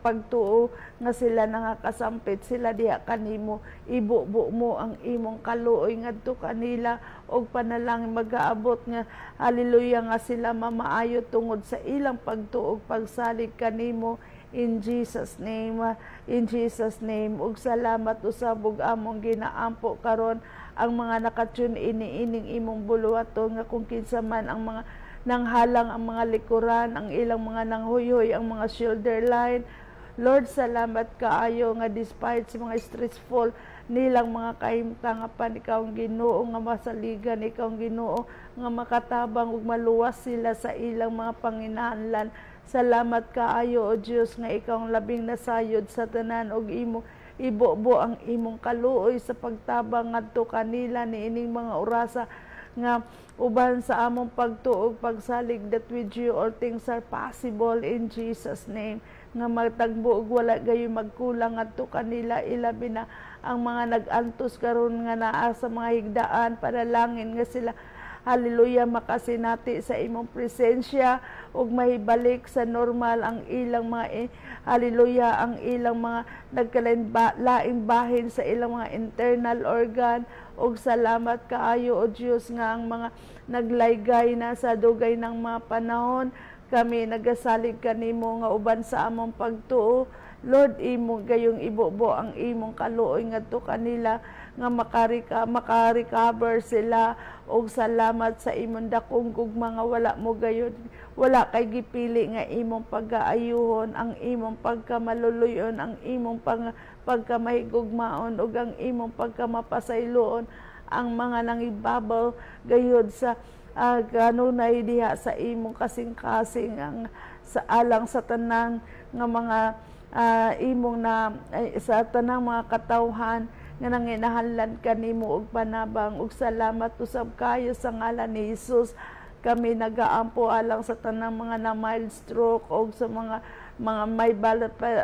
pagtuo, nga sila nangakasampit, sila diha kanimo, ibubo mo ang imong kaluoy ngadto kanila, og panalangin mag-aabot nga hallelujah, nga sila mamaayo tungod sa ilang pagtuo, pagsalig kanimo, in Jesus name, ug salamat usabog among ginaampo karon ang mga nakatune iniining imong buluwaton, nga kung kinsa man ang mga nanghalang ang mga likuran, ang ilang mga nanghuyoy, ang mga shoulder line. Lord, salamat kaayo nga despite sa mga stressful nilang mga kahimtangapan, ikaw ang Ginoo nga masaligan, ikaw ang Ginoo nga makatabang ug maluwas sila sa ilang mga panginahanglan. Salamat kaayo, O Diyos, nga ikaw ang labing nasayod sa tanan, og imo ibubo ang imong kaluoy sa pagtabang ngadto kanila niining mga orasa, nga uban sa among pagtuog, pagsalig, that with you all things are possible, in Jesus name. Nga magtagbo og wala gayoy magkulang ngadto kanila, ilabi na ang mga nag-antos karon nga naa sa mga higdaan, panalangin nga sila hallelujah makasinati sa imong presensya, ug mahibalik sa normal ang ilang mga hallelujah, ang ilang mga nagkalain bahin sa ilang mga internal organ. Og salamat kaayo, O Diyos, nga ang mga naglaygay na sa dugay ng mga panahon, kami nagasalig kanimo nga uban sa among pagtuo, Lord, imo gayong ibubo ang imong kaluoy ngadto kanila, nga makarecover sila, og salamat sa imong dakong gugma nga wala mo gayon, wala kay gipili nga imong pag-aayuhon, ang imong pagkamaluluyon, ang imong pagkamahigugmaon, ug ang imong pagkamapasayloon, ang mga nangibabaw gayod sa kanunay diha sa imong kasing-kasing, ang sa alang sa tanang nga mga imong na sa tanang mga katawhan nga nanginahanglan kanimo og panabang, ug salamat usab kayo sa ngalan ni Jesus. Kami nagaampo alang sa tanang mga na mild stroke og sa mga may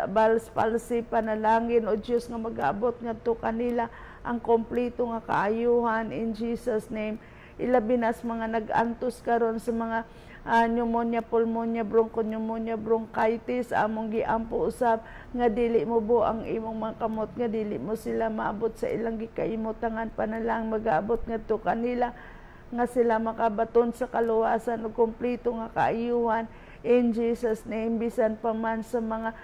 Bell's palsy, panalangin, O Diyos, nga mag-aabot ngadto kanila ang kompleto nga kaayuhan, in Jesus name. Ilabi na sa mga nag-antos karon sa mga pneumonia, pulmonya, bronchopneumonia, bronchitis, among giampo usab nga dili mo bo ang imong mga kamot, nga dili mo sila maabot sa ilang gikaimutangan, panalang mag-aabot ngadto kanila, nga sila makabaton sa kaluwasan ug kompleto nga kaayuhan, in Jesus name. Bisan pa man sa mga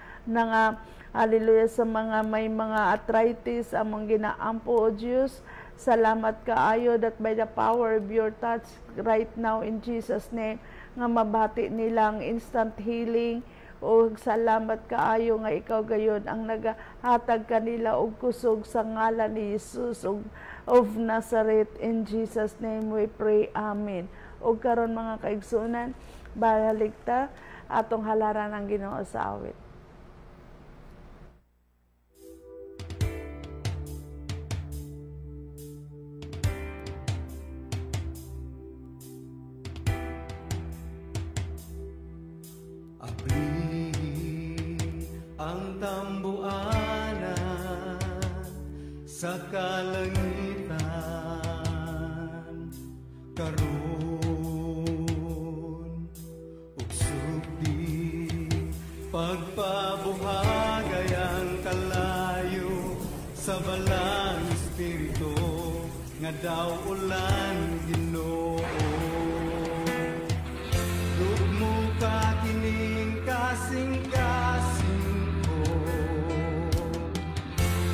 hallelujah, sa mga may mga arthritis, among ginaampo, O Diyos, salamat kaayo that by the power of your touch right now, in Jesus name, nga mabati nilang instant healing. O salamat kaayo nga ikaw gayon ang nagahatag kanila og kusog sa ngalan ni Jesus of Nazareth, in Jesus name we pray, amen. O karon mga kaigsunan, balik ta atong halaran ang Ginoo sa awit. Ang tambuanan sa kalangitan, karon ug sugdi pagpabuhagay ang kalayo sa balang espiritu nga daw ulan Ginoo. Lugmo ka kining kasing-kasing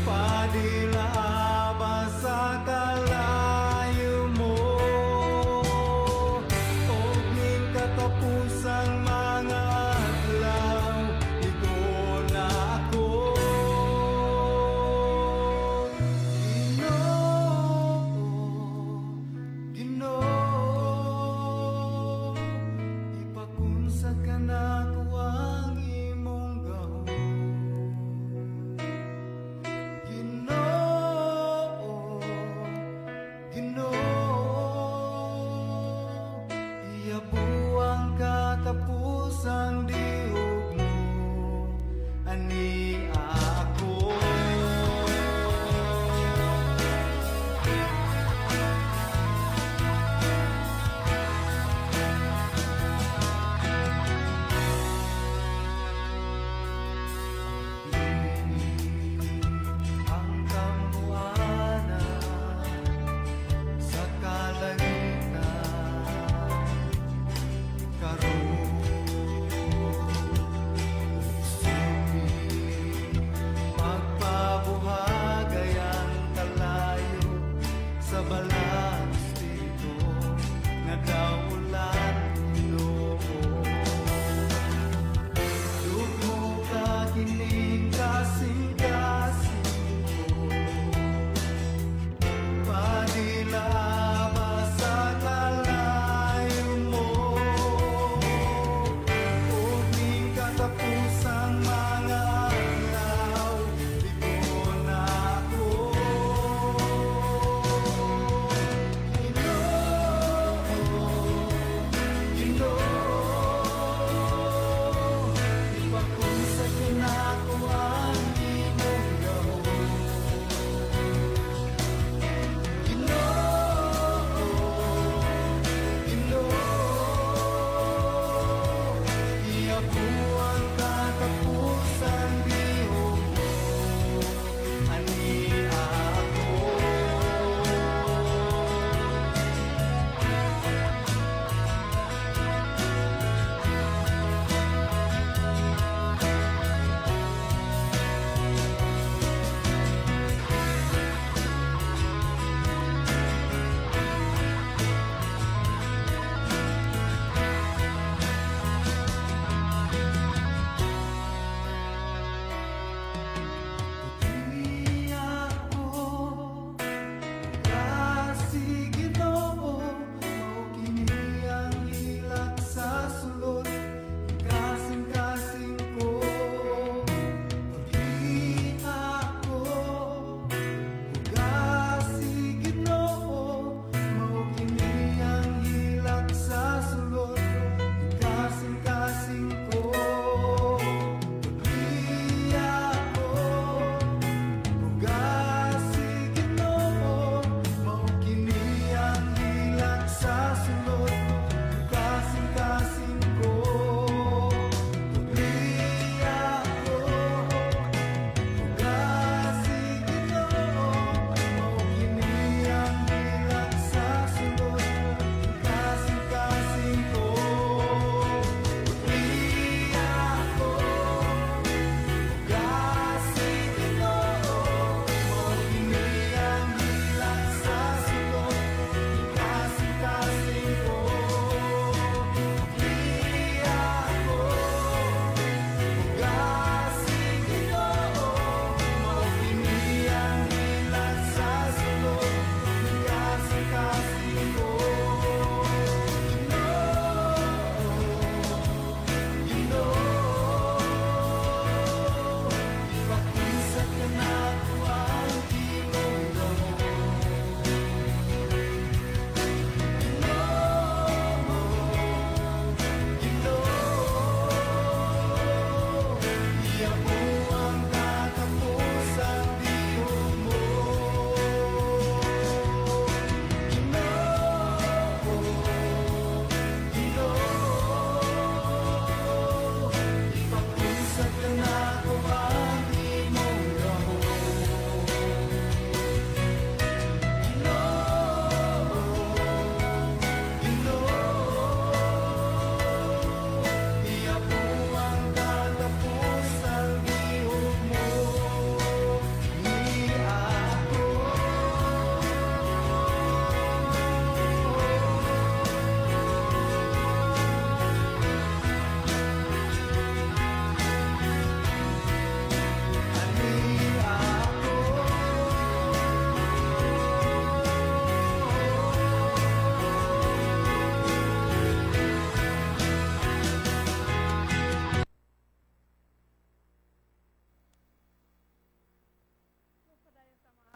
padilaba sa kalayo mo, og ning katapusang mga adlaw,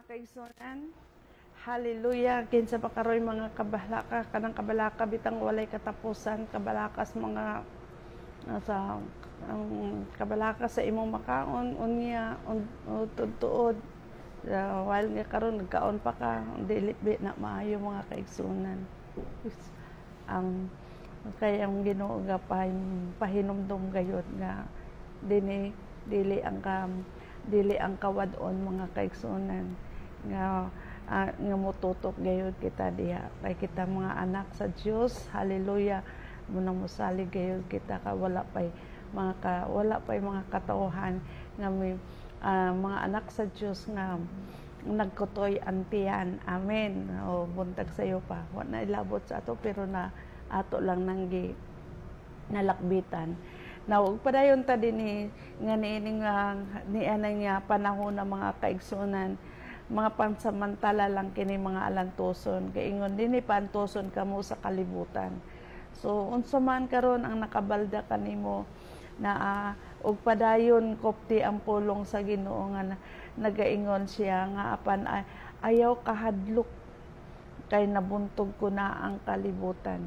kaigsunan. Hallelujah. Kinsa pa karoy mga kabalaka, kanang kabalaka bitang walay katapusan, kabalakas mga sa kabalaka sa imong makaon unya tuod while nga karon nagkaon pa ka dili na maayo mga kaigsunan. Ang kaya ang Ginoo nga pahinumdum gayud nga dili ang kawadon mga kaigsunan nga mututok gayud kita diha kay kita mga anak sa Dios. Hallelujah. Munang mosalig gayud kita ka wala pay mga katawhan nga may mga anak sa Dios nga nagkutoy antiyan. Amen. O buntag sayo pa wala na ilabot sa ato pero na ato lang nanggi nalakbitan. Now, padayon ta din nga ni anay nga panahon ng mga kaigsunan, mga pansamantala lang kini mga alantoson, kay ingon din pantoson kamo sa kalibutan. So, unsa man karon ang nakabalda kanimo na og padayon kopti ang pulong sa Ginoo nga nagaingon siya nga apan ayaw kahadlok kay nabuntog ko na ang kalibutan.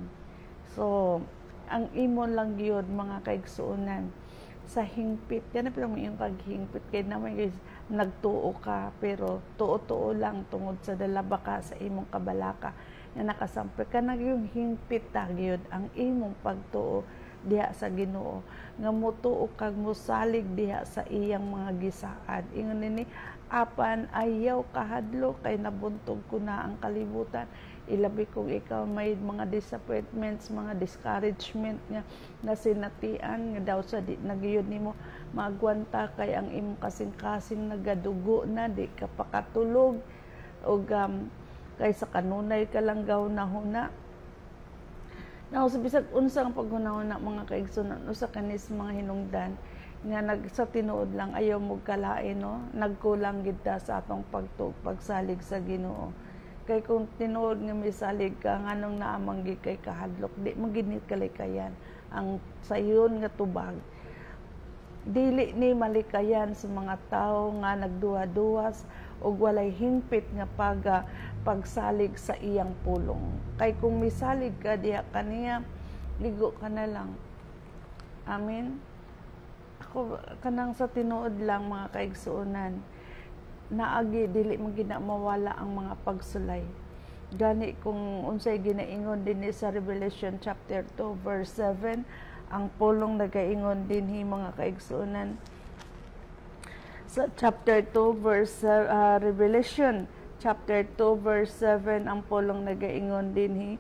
So, ang imon lang gyud mga kaigsuonan sa hingpit yan na pero mo yung paghingpit kay naman guys nagtuo ka pero tuo lang tungod sa dalaba ka sa imong kabalaka nga nakasampi ka na yung hingpit ta gyud ang imong pagtuo diha sa Ginoo nga motuo kag mosalig diha sa iyang mga gisaad. Ingon nini apan ayaw kahadlo kay nabuntog ko na ang kalibutan. Ilabi kung ikaw may mga disappointments, mga discouragement nga nasinatian nga daw sa di nagyud nimo magwanta kay ang imong kasing-kasing nagadugo na di ka pakatulog og kay sa kanunay ka lang gaw nahuna. Now sa bisag unsang paghunahuna mga kaigsunan usa kanis mga hinungdan nga sa tinuod lang ayaw mo kalain no nagkulang gid ta sa atong pagsalig sa Ginoo. Kay kung tinuod nga misalig ka nganong naamang kay kahadlok di maginit kalikayan ang sayon nga tubag dili ni malikayan sa mga tao nga nagduwa-duwas og walay hingpit nga pagsalig sa iyang pulong. Kay kung misalig ka diha kaniya ligo ka na lang. Amen. Ako kanang sa tinuod lang mga kaigsuonan naagi dili man gina mawala ang mga pagsulay. Gani kung unsay ginaingon din sa Revelation chapter 2 verse 7 ang pulong nagaingon dinhi mga kaigsuonan sa chapter 2 verse Revelation chapter 2 verse 7 ang pulong nagaingon dinhi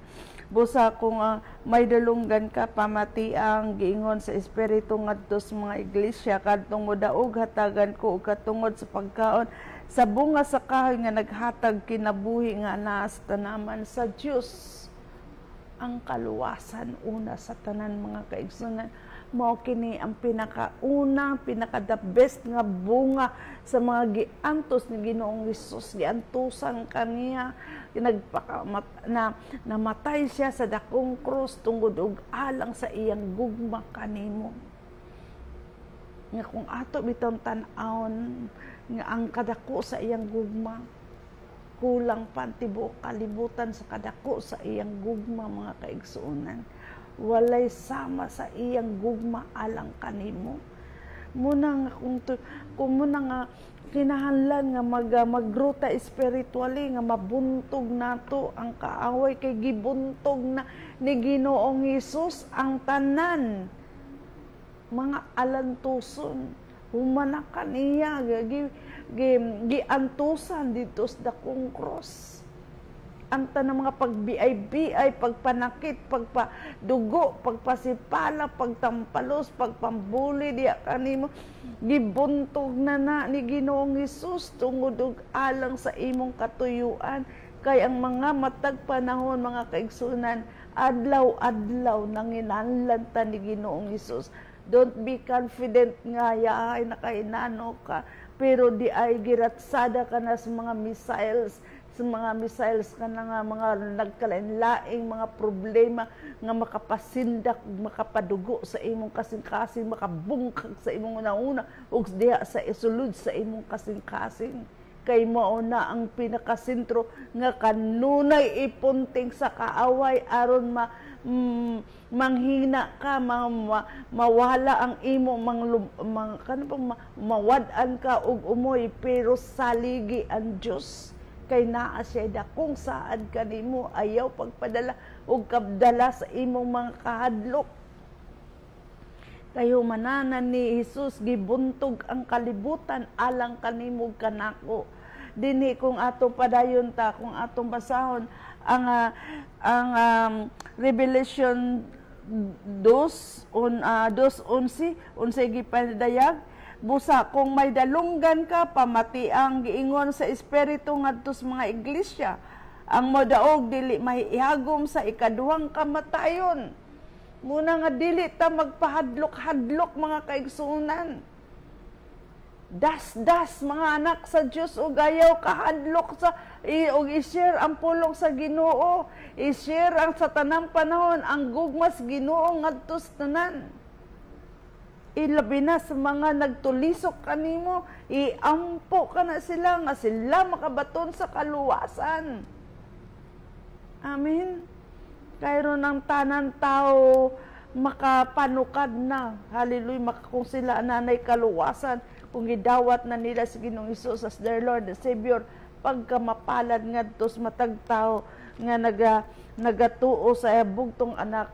busa kung may dalunggan ka pamati ang giingon sa espiritu ngadto sa mga iglesia kadtong modaog hatagan ko og katungod sa pagkaon sa bunga sa kahoy nga naghatag kinabuhi nga naa sa tanaman sa Dios. Ang kaluwasan una sa tanan mga kaigsunan mao kini ang pinaka the best nga bunga sa mga giantos ni Ginoong Hesus. Giantusan kaniya namatay siya sa dakong krus tungod og alang sa iyang gugma kanimo. Nga kung ato bitong tan-awon nga ang kadako sa iyang gugma kulang pa tibuok kalibutan sa kadako sa iyang gugma mga kaigsuonan walay sama sa iyang gugma alang kanimo muna nga kung muna nga kinahanglan nga magruta spiritually nga mabuntog nato ang kaaway kay gibuntog na ni Ginoong Hesus ang tanan mga alantuson humana kaniya giantusan dito sa dakong cross ang tanang mga pagbiay-biay, pagpanakit, pagpadugo, pagpasipala, pagtampalos, pagpambuli diya kanimo gibuntog na ni Ginoong Hesus tungod og alang sa imong katuyuan kay ang mga matag panahon mga kaigsunan adlaw-adlaw nanginahanglan ta ni Ginoong Hesus. Don't be confident nga yaay nakainano ka pero di ay giratsada ka na sa mga missiles ka na nga mga nagkalain-laing mga problema nga makapasindak, makapadugo sa imong kasing-kasing, makabungkag sa imong una-una ug diha sa isulod sa imong kasing-kasing. kay mao na ang pinakasentro nga kanunay ipunting sa kaaway aron manghina ka, mawala ang imo, mawad-an ka og umoy, pero saligi ang Dios kay naa siya kung saan kanimo ayaw pagpadala og kabdala sa imong mga kahadlok. Kayo mananan ni Jesus gibuntog ang kalibutan alang kanimo kanako. Dinhi kung atong padayon ta, kung atong basahon ang Revelation 2:11 unsay gipadayag, busa kung may dalunggan ka pamati ang giingon sa espiritu ngadto sa mga iglesia, ang modaog dili mahihagom sa ikaduhang kamatayon. Muna nga dili ta magpahadlok-hadlok mga kaigsunan. Das mga anak sa Dios ug ayaw kahadlok sa ug i-share ang pulong sa Ginoo, i-share ang sa tanang panahon ang gugmas Ginoo ngadto sa tanan. Ilabi na sa mga nagtulisok kanimo, iampo ka na sila nga sila makabaton sa kaluwasan. Amen. Kayro ng tanan tao makapanukad na. Hallelujah. Kung sila nanay kaluwasan, kung gidawat na nila si Ginoong Hesus as their Lord and Savior, pagka mapalad ngadto sa matag tao nga nagatuo sa bugtong anak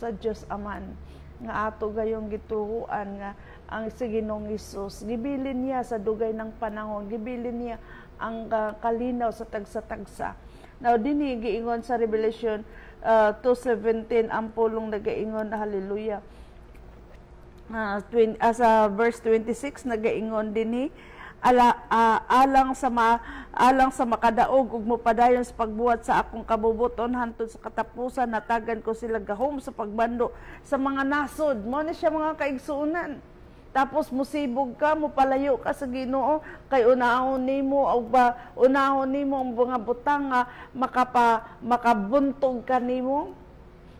sa Dios Aman, nga ato gayong gituhuan nga ang si Ginoong Hesus gibilin niya sa dugay ng panahon, gibilin niya ang kalinaw sa tagsa-tagsa. Now, dinhi giingon sa Revelation 2:17, ang pulong nagaingon, hallelujah. Sa verse 26, nagaingon dinhi, alang sa makadaog ug mopadayon sa pagbuhat sa akong kabubuton hantod sa katapusan, natagan ko sila gahom sa pagbando sa mga nasod. Mo ni siya mga kaigsuunan. Tapos musibog ka, mupalayo ka sa Ginoo, kay unahon nimo ang mga butang nga makabuntog kanimo,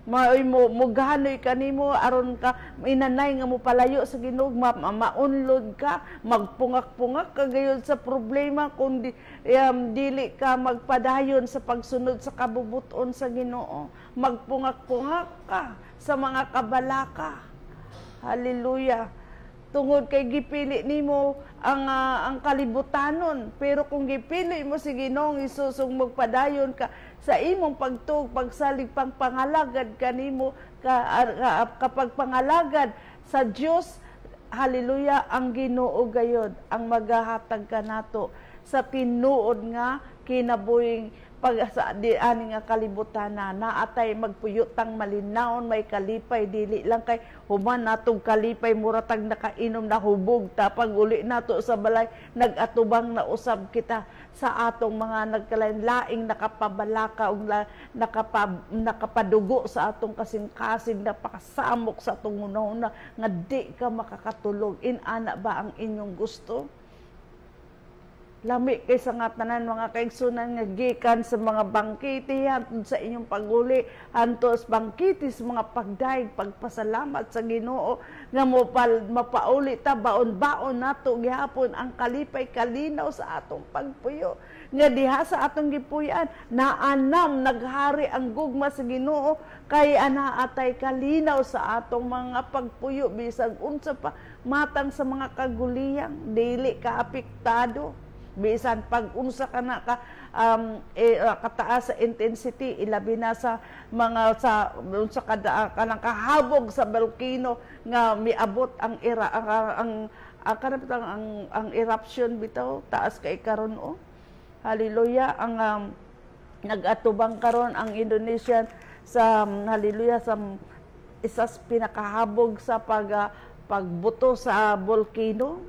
mugahanoy kanimo aron ka inanay nga mupalayo sa Ginoo, maunlod ka, magpungak-pungak ka gayud sa problema kung dili ka magpadayon sa pagsunod sa kabubuton sa Ginoo. Magpungak-pungak ka sa mga kabalaka. Hallelujah. Tungod kay gipili nimo ang kalibutanon, pero kung gipili mo si Ginoong Hesus ug magpadayon ka sa imong pagtuog, pagsalig, pangalagad kanimo kapag pangalagad sa Dios, hallelujah, ang Ginoo gayod ang magahatag kanato sa tinuod nga kinabuhing pag sa ani nga kalibutan na naatay magpuyotang malinawon, may kalipay, dili lang kay human natong kalipay muratag nakainom na hubog, tapag uli nato sa balay nagatubang na usab kita sa atong mga nagkalain-laing nakapabalaka ug nakapadugo sa atong kasing-kasing, napakasamok sa atong una nga di ka makakatulog. Inana ba ang inyong gusto? Lami kay sa nga tanan mga kaigsunan nga gikan sa mga bangkiti hantod sa inyong paguli, hantos bangkiti sa mga pagdaig, pagpasalamat sa Ginoo nga mapauli ta baon-baon nato gihapon ang kalipay kalinaw sa atong pagpuyo. Nga diha sa atong gipuy-an naanam naghari ang gugma sa Ginoo kay anaatay kalinaw sa atong mga pagpuyo bisag unsa pa matang sa mga kaguliyang, dili ka apektado. Bisan pag unsa ka na kataas sa intensity, ilabi na sa mga unsa kanang kahabog sa volcano nga miabot ang eruption bitaw, taas kay karon o. Hallelujah, ang nagatubang karon ang Indonesia sa hallelujah sa isas pinakahabog sa pagbuto sa volcano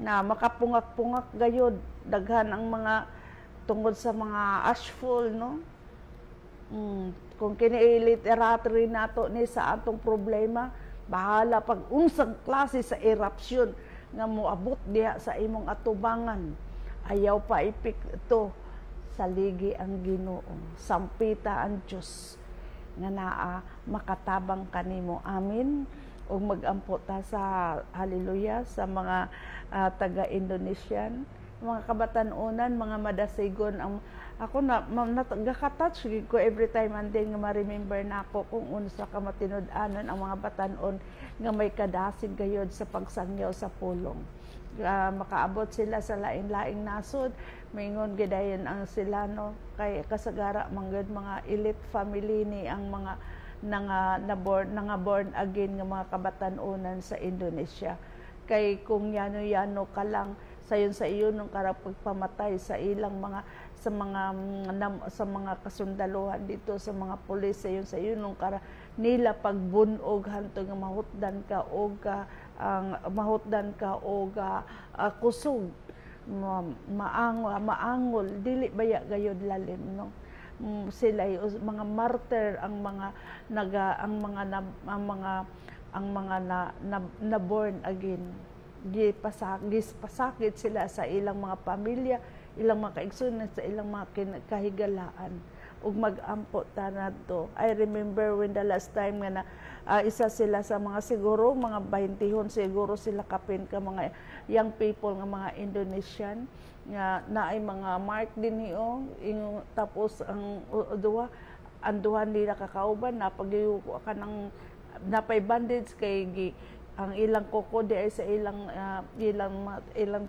na makapungak-pungak gayod, daghan ang mga tungod sa mga ashfall, no? Kung kini literatory nato ni sa atong problema, bahala pag unsang klase sa eruption nga moabot diha sa imong atubangan, ayaw pa epekto, saligi ang Ginoo, sampita ang Dios nga naa makatabang kanimo. Amen. ug magampo ta sa hallelujah sa mga taga-Indonesian, mga kabatan-unan, mga madasigon. Ako gaka-touch ko every time andin nga ma-remember na ako kung unsa ka matinud-anon ang mga batan-on nga may kadasig gayod sa pagsangyaw sa pulong. Makaabot sila sa laing-laing nasod, maingon gidayon ang sila no, kay kasagara manggod mga elite family ni ang mga born again nga mga kabatan-unan sa Indonesia. Kay kung yano-yano ka lang sayon sa iyo nung karapagpamatay sa ilang mga sa mga kasundaluhan dito sa mga pulis sayon sa iyo nung nila pagbunog hanto nga mahutdan ka og kusog maangol dili baya gayud lalim no. Sila mga martyr ang mga na born again. Pasakit sila sa ilang mga pamilya, ilang mga kaigsunan, sa ilang mga kahigalaan ug mag-ampo ta nadto. I remember when the last time nga isa sila sa mga siguro mga 20 siguro sila kapin ka mga young people nga mga Indonesian nga naay mga mark din niyo tapos ang duha nila kakauban napagayuko ka ng napay bandage kay ang ilang kuko di ay sa ilang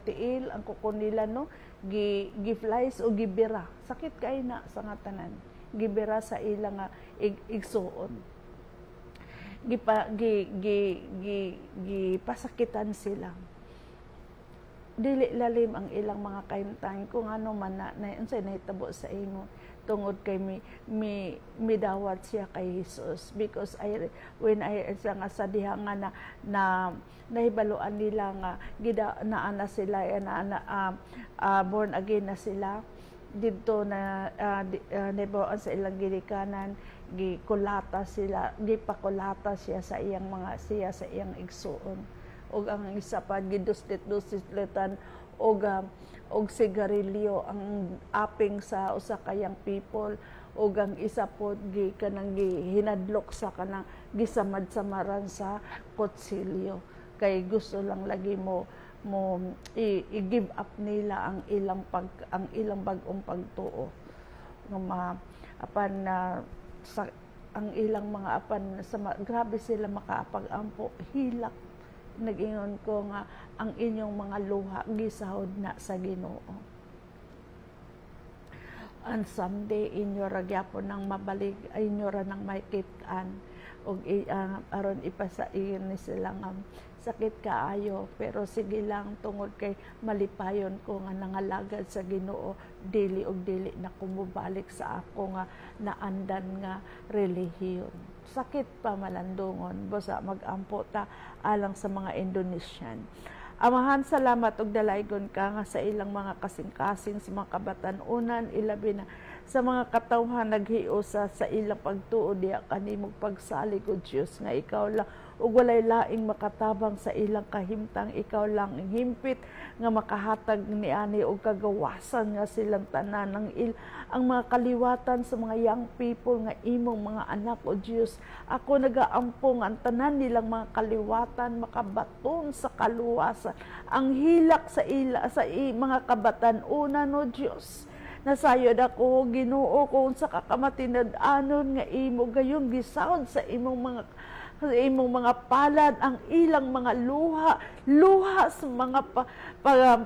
tiil ang kuko nila no giflies o gibira sakit kay na sa nga tanan gibira sa ilang igsuon pasakitan sila dili lalim ang ilang mga kaimtang kung ano man na unsay nahitabo sa imo tungod kay mi dawat siya kay Jesus because when I sa diha nga na nahibaluan nila nga naana sila born again na sila didto na nahibaluan sa ilang ginikanan gikulata sila gipakulata siya sa iyang igsuon og ang isa pa giduslit-duslitan og sigarilyo ang aping sa usa ka young people og ang isa pod kanang hinadlok sa kanang gisamad-samaran sa kutsilyo kay gusto lang lagi mo i-give up nila ang ilang bag-ong pagtuo nga ang ilang mga grabe sila makaapag-ampo hilak nag-ingon ko nga ang inyong mga luha gisahod na sa Ginoo. And someday inyo ra gyapon nang mabalik inyo ra nang makit-an og aron ipasaiyon ni sila nga sakit kaayo pero sige lang tungod kay malipayon ko nga nangalagad sa Ginoo dili og dili na kumubalik sa ako nga naandan nga relihiyon. Sakit pa malandungon busa magampo ta alang sa mga Indonesian. Amahan, salamat og dalaygon ka nga sa ilang mga kasing-kasing sa mga kabatan-unan ilabi na sa mga katawhan naghiusa sa ilang pagtuo diha kanimong pagsalig o Dios nga ikaw lang ug walay laing makatabang sa ilang kahimtang ikaw lang ang himpit nga makahatag niani og kagawasan nga silang tanan ang mga kaliwatan sa mga young people nga imong mga anak o Dios ako nagaampong ang tanan nilang mga kaliwatan makabaton sa kaluwasan ang hilak sa mga kabatan-unan o Dios nasayod ako Ginoo kung sa kakamatinad-anon nga imo gayong gisound sa imong mga palad ang ilang mga luha sa mga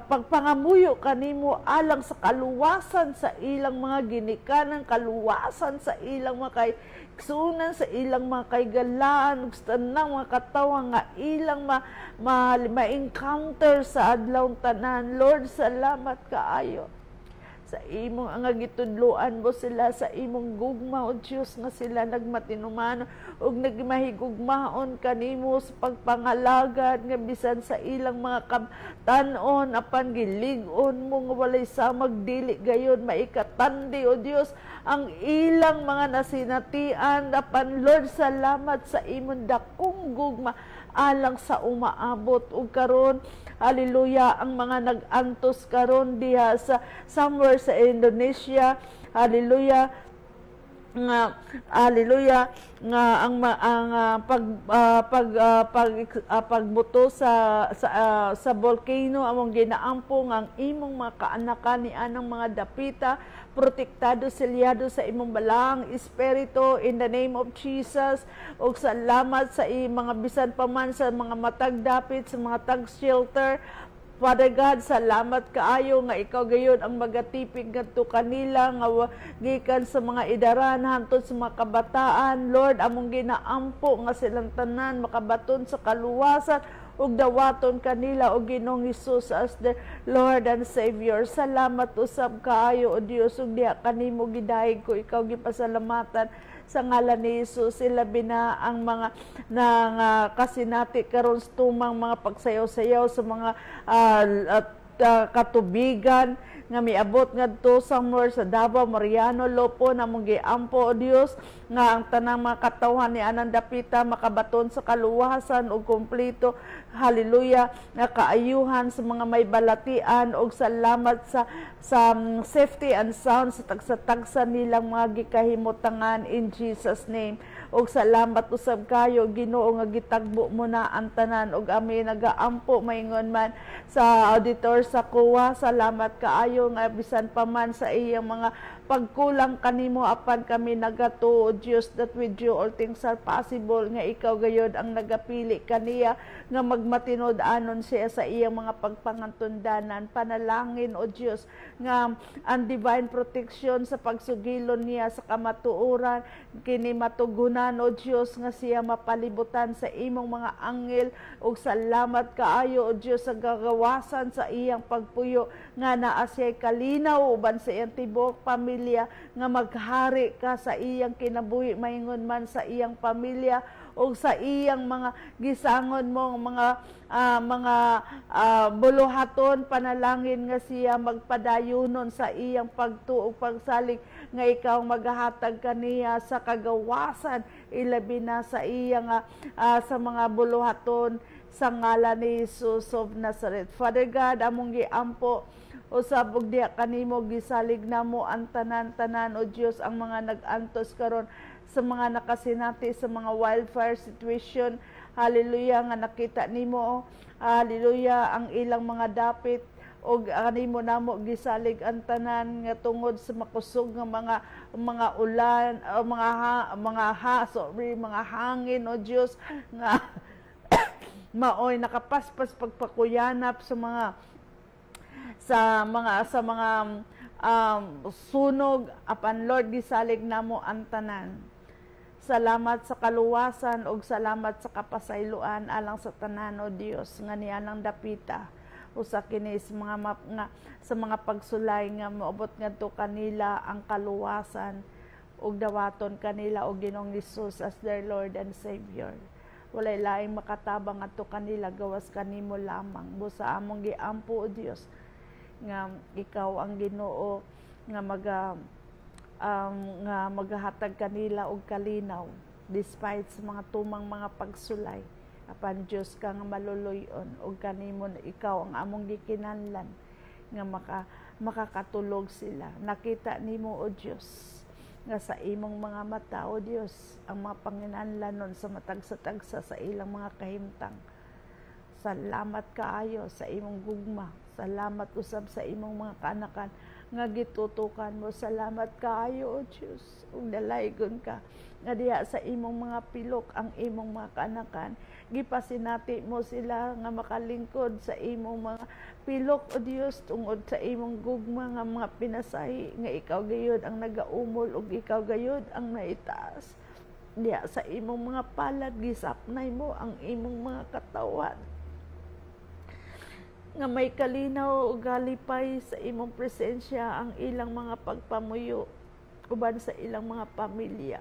pagpangamuyo kanimo alang sa kaluwasan sa ilang mga ginikanan kaluwasan sa ilang mga kaigsunan sa ilang mga kaigalaan ug tanang mga katawa nga ilang ma-encounter sa adlaw tanan. Lord, salamat kaayo sa imong ang gitudloan mo sila sa imong gugma o Diyos nga sila nagmatinuman ug nagmahigugmaon kanimo sa pagpangalagad nga bisan sa ilang mga kabtan-on apan gilig-on mo nga walay samag dili gayon maikatandi o Diyos ang ilang mga nasinatian apan Lord salamat sa imong dakong gugma alang sa umaabot ug karon hallelujah ang mga nag-antos karon diha sa somewhere sa Indonesia hallelujah nga hallelujah nga pagbuto sa volcano among ginaampo nga ang imong mga kaanakan ni anang mga dapita protektado selyado sa imong balang espiritu in the name of Jesus. Og salamat sa mga bisan pa man sa mga matag dapit sa mga tag shelter. Father God, salamat kaayo nga ikaw gayon ang magatipig ngadto kanila nga gikan sa mga idaran hantod sa mga kabataan. Lord, among ginaampo nga silang tanan makabaton sa kaluwasan ug dawaton kanila o Ginoong Hesus as the Lord and Savior. Salamat usab kaayo o Dios ug diha kanimo gidayeg ko ikaw gipasalamatan sa ngalan ni Jesus. Ilabi na ang mga kasinati karon sa tumang mga pagsayaw-sayaw sa mga katubigan nga miabot ngadto somewhere sa Davao, Mariano, Lopo namong giampo o Dios nga ang tanang mga katawhan ni anang dapita makabaton sa kaluwasan ug kumpleto. Hallelujah, nga kaayuhan sa mga may balatian og salamat sa safety and sound sa tagsa-tagsa nilang mga gikahimutangan in Jesus name. Og salamat usab kayo Ginoo nga gitagbo mo na ang tanan og ami nagaampo maingon man sa auditor sa kuwa. Salamat kaayo nga bisan pa man sa iyang mga pagkulang kanimo apan kami nagatuo Dios that with you all things are possible nga ikaw gayod ang nagapili kaniya nga magmatinod anon siya sa iyang mga pagpangantundanan. Panalangin o Dios nga ang divine protection sa pagsugilon niya sa kamatuoran kini matugunan o Dios nga siya mapalibutan sa imong mga anghel. Og salamat kaayo o Dios sa gagawasan sa iyang pagpuyo nga naa siya kalinaw uban sa iyang tibok pamilya nga maghari ka sa iyang kinabuhi maingon man sa iyang pamilya o sa iyang mga gisangon mo mga buluhaton. Panalangin nga siya magpadayunon sa iyang pagtuo pagsalig nga ikaw maghatag kaniya sa kagawasan ilabi na sa iyang sa mga buluhaton sa ngalan ni Jesus of Nazareth. Father God, among giampo usab og diha kanimo gisalig namo ang tanan-tanan o Dios ang mga nag-antos karon sa mga nakasinati sa mga wildfire situation. Hallelujah, nga nakita nimo hallelujah ang ilang mga dapit og kanimo namo gisalig ang tanan nga tungod sa makusog nga mga ulan mga hangin o Dios nga maoy nakapaspas pagpakuyanap sa mga sunog apan Lord gisalig namo ang tanan. Salamat sa kaluwasan ug salamat sa kapasayloan alang sa tanan o Dios nga nianang dapita usa kini sa mga pagsulay nga moabot ngadto kanila ang kaluwasan ug dawaton kanila og Ginoong Hesus as their Lord and Savior. Walay laing makatabang ngadto kanila gawas kanimo lamang. Busa among giampo o Dios nga ikaw ang Ginoo nga magahatag kanila og kalinaw despite sa mga tumang mga pagsulay. Apan Dios ka nga maluluyon og kanimo ikaw ang among gikinahanglan nga makakatulog sila. Nakita nimo o Dios nga sa imong mga mata o Dios ang mga panginahanglanon sa matagsa-tagsa sa ilang mga kahimtang. Salamat kaayo sa imong gugma. Salamat usab sa imong mga kaanakan nga gitutukan mo. Salamat kaayo o Dios ug dalaygon ka nga diha sa imong mga pilok ang imong mga kaanakan. Gipasinati mo sila nga makalingkod sa imong mga pilok o Dios tungod sa imong gugma nga mga pinasahi nga ikaw gayud ang nagaumol ug ikaw gayud ang naitaas. Diha sa imong mga palad gisapnay mo ang imong mga katawan nga may kalinaw ug galipay sa imong presensya ang ilang mga pagpamuyo uban sa ilang mga pamilya.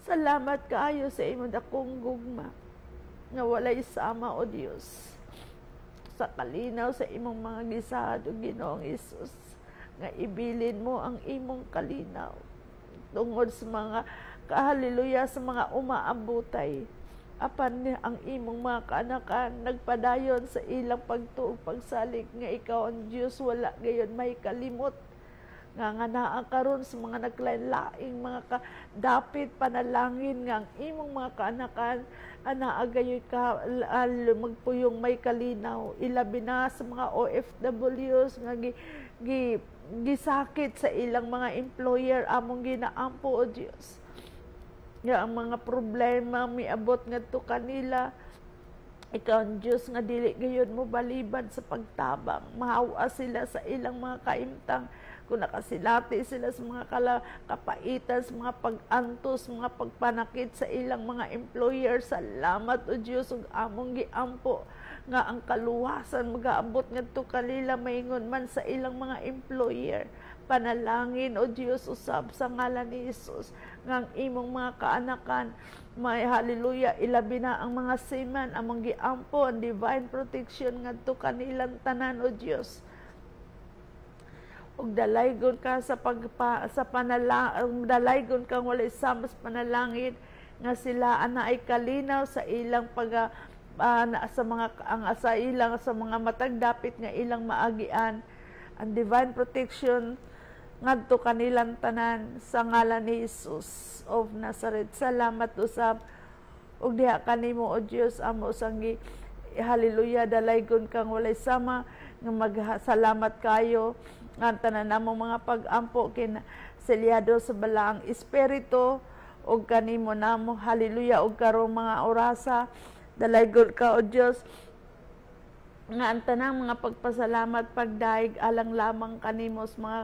Salamat kaayo sa imong dakong gugma nga walay sama o Dios sa kalinaw sa imong mga gisad o Ginoong Hesus nga ibilin mo ang imong kalinaw tungod sa mga hallelujah sa mga umaabutay apan ang imong mga kaanakan nagpadayon sa ilang pagtuog pagsalig nga ikaw ang Dios wala gayon may kalimot nga naa karon sa mga naglain-laing mga dapit panalangin nga ang imong mga kaanakan agayoy ka magpuyong may kalinaw, ilabi na sa mga OFWs nga gisakit sa ilang mga employer, among ginaampo o Dios nga ang mga problema miabot ngadto kanila. Ikaw ang Diyos nga dili gayud mo baliban sa pagtabang, mahawa sila sa ilang mga kaimtang, kung nakasilati sila sa mga kapaitan, sa mga pag-antos, mga pagpanakit sa ilang mga employer. Salamat o Diyos ug among giampo nga ang kaluwasan magaabot ngadto kanila maingon man sa ilang mga employer. Panalangin o Diyos usab sa ngalan ni Jesus nga ang imong mga kaanakan may hallelujah ilabi na ang mga seaman among giampo ang divine protection ngadto kanilang tanan o Diyos. Ug dalaygon ka sa dalaygon kang walay sama sa panalangin nga sila ana ay kalinaw sa ilang sa mga matag dapit nga ilang maagian ang divine protection ngadto kanilang tanan sa ngalan ni Jesus of Nazareth. Salamat usab ug diha kanimo o Dios amo sanggi hallelujah dalaygon kang walay sama nga magsalamat kayo nga tanan namong mga pag-ampo kin selyado sa balaang espiritu ug kanimo namo hallelujah ug karong mga orasa dalaygon ka o Dios nga ang tanang mga pagpasalamat pagdaig alang lamang kanimo sa mga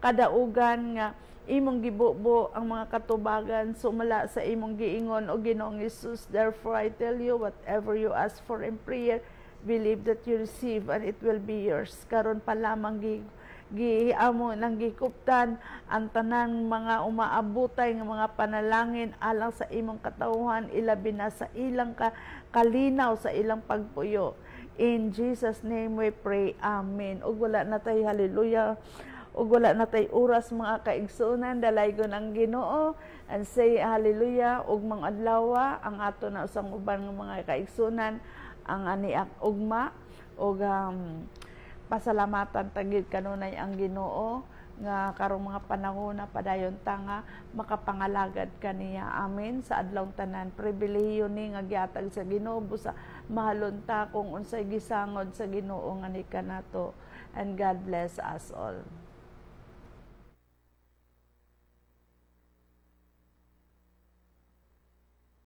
kadaugan nga imong gibubo ang mga katubagan sumala sa imong giingon o Ginoong Jesus. Therefore I tell you, whatever you ask for in prayer, believe that you receive and it will be yours. Karon pa lamang giamo nang gikuptan ang tanang mga umaabutay nga mga panalangin alang sa imong katawhan, ilabi na sa ilang kalinaw sa ilang pagpuyo. In Jesus name we pray, amen. Ug wala na tay hallelujah ug wala na tay oras mga kaigsunan, dalaygon ang Ginoo and say hallelujah ug mga adlaw ang ato na usang uban nga mga kaigsunan ang aniak ugma ug pasalamatan tagid kanunay ang Ginoo nga karong mga panahon na padayon tanga makapangalagad kaniya. Amen. Sa adlawng tanan pribilehiyo ni nga gihatag sa Ginoo busa mahalon ta kung unsay gisangod sa Ginoo nga ni kanato. And God bless us all.